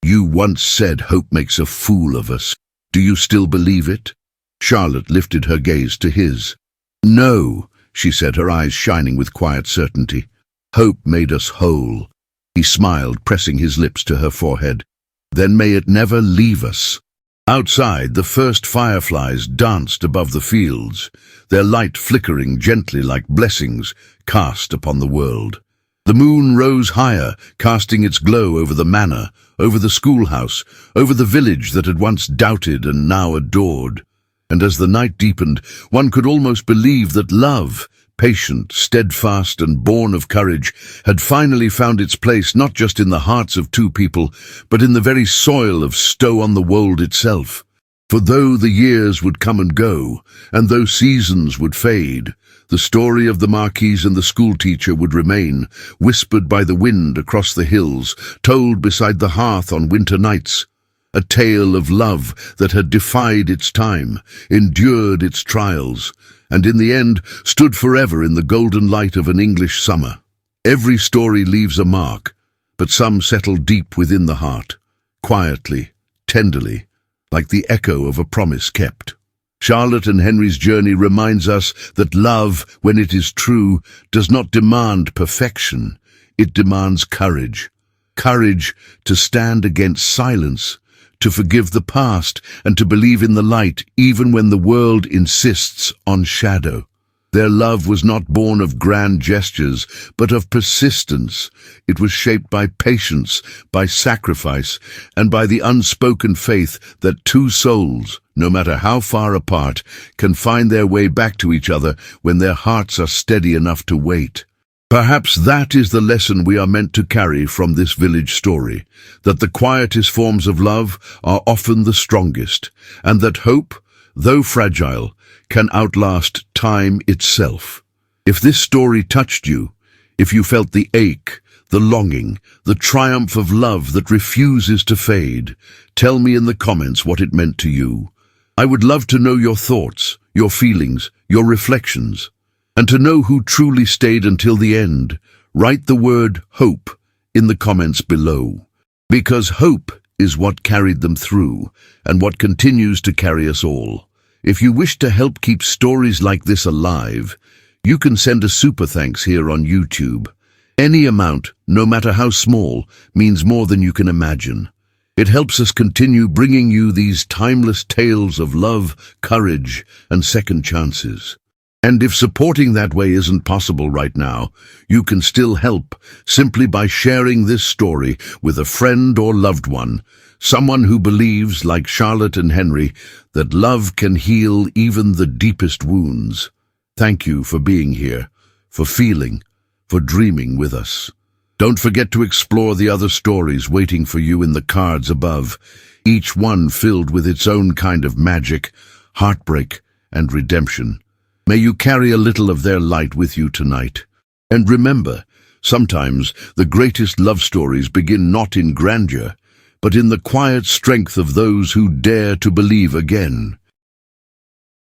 "You once said hope makes a fool of us. Do you still believe it?" Charlotte lifted her gaze to his. "No," she said, her eyes shining with quiet certainty. "Hope made us whole." He smiled, pressing his lips to her forehead. "Then may it never leave us." Outside, the first fireflies danced above the fields, their light flickering gently like blessings cast upon the world. The moon rose higher, casting its glow over the manor, over the schoolhouse, over the village that had once doubted and now adored. And as the night deepened, one could almost believe that love, patient, steadfast, and born of courage, had finally found its place not just in the hearts of two people, but in the very soil of Stow-on-the-Wold itself. For though the years would come and go, and though seasons would fade, the story of the Marquis and the schoolteacher would remain, whispered by the wind across the hills, told beside the hearth on winter nights. A tale of love that had defied its time, endured its trials, and in the end stood forever in the golden light of an English summer. Every story leaves a mark, but some settle deep within the heart, quietly, tenderly, like the echo of a promise kept. Charlotte and Henry's journey reminds us that love, when it is true, does not demand perfection. It demands courage. Courage to stand against silence, to forgive the past, and to believe in the light even when the world insists on shadow. Their love was not born of grand gestures, but of persistence. It was shaped by patience, by sacrifice, and by the unspoken faith that two souls, no matter how far apart, can find their way back to each other when their hearts are steady enough to wait. Perhaps that is the lesson we are meant to carry from this village story, that the quietest forms of love are often the strongest, and that hope, though fragile, can outlast time itself. If this story touched you, if you felt the ache, the longing, the triumph of love that refuses to fade, tell me in the comments what it meant to you. I would love to know your thoughts, your feelings, your reflections. And to know who truly stayed until the end, write the word hope in the comments below. Because hope is what carried them through, and what continues to carry us all. If you wish to help keep stories like this alive, you can send a super thanks here on YouTube. Any amount, no matter how small, means more than you can imagine. It helps us continue bringing you these timeless tales of love, courage, and second chances. And if supporting that way isn't possible right now, you can still help simply by sharing this story with a friend or loved one, someone who believes, like Charlotte and Henry, that love can heal even the deepest wounds. Thank you for being here, for feeling, for dreaming with us. Don't forget to explore the other stories waiting for you in the cards above, each one filled with its own kind of magic, heartbreak, and redemption. May you carry a little of their light with you tonight. And remember, sometimes the greatest love stories begin not in grandeur, but in the quiet strength of those who dare to believe again.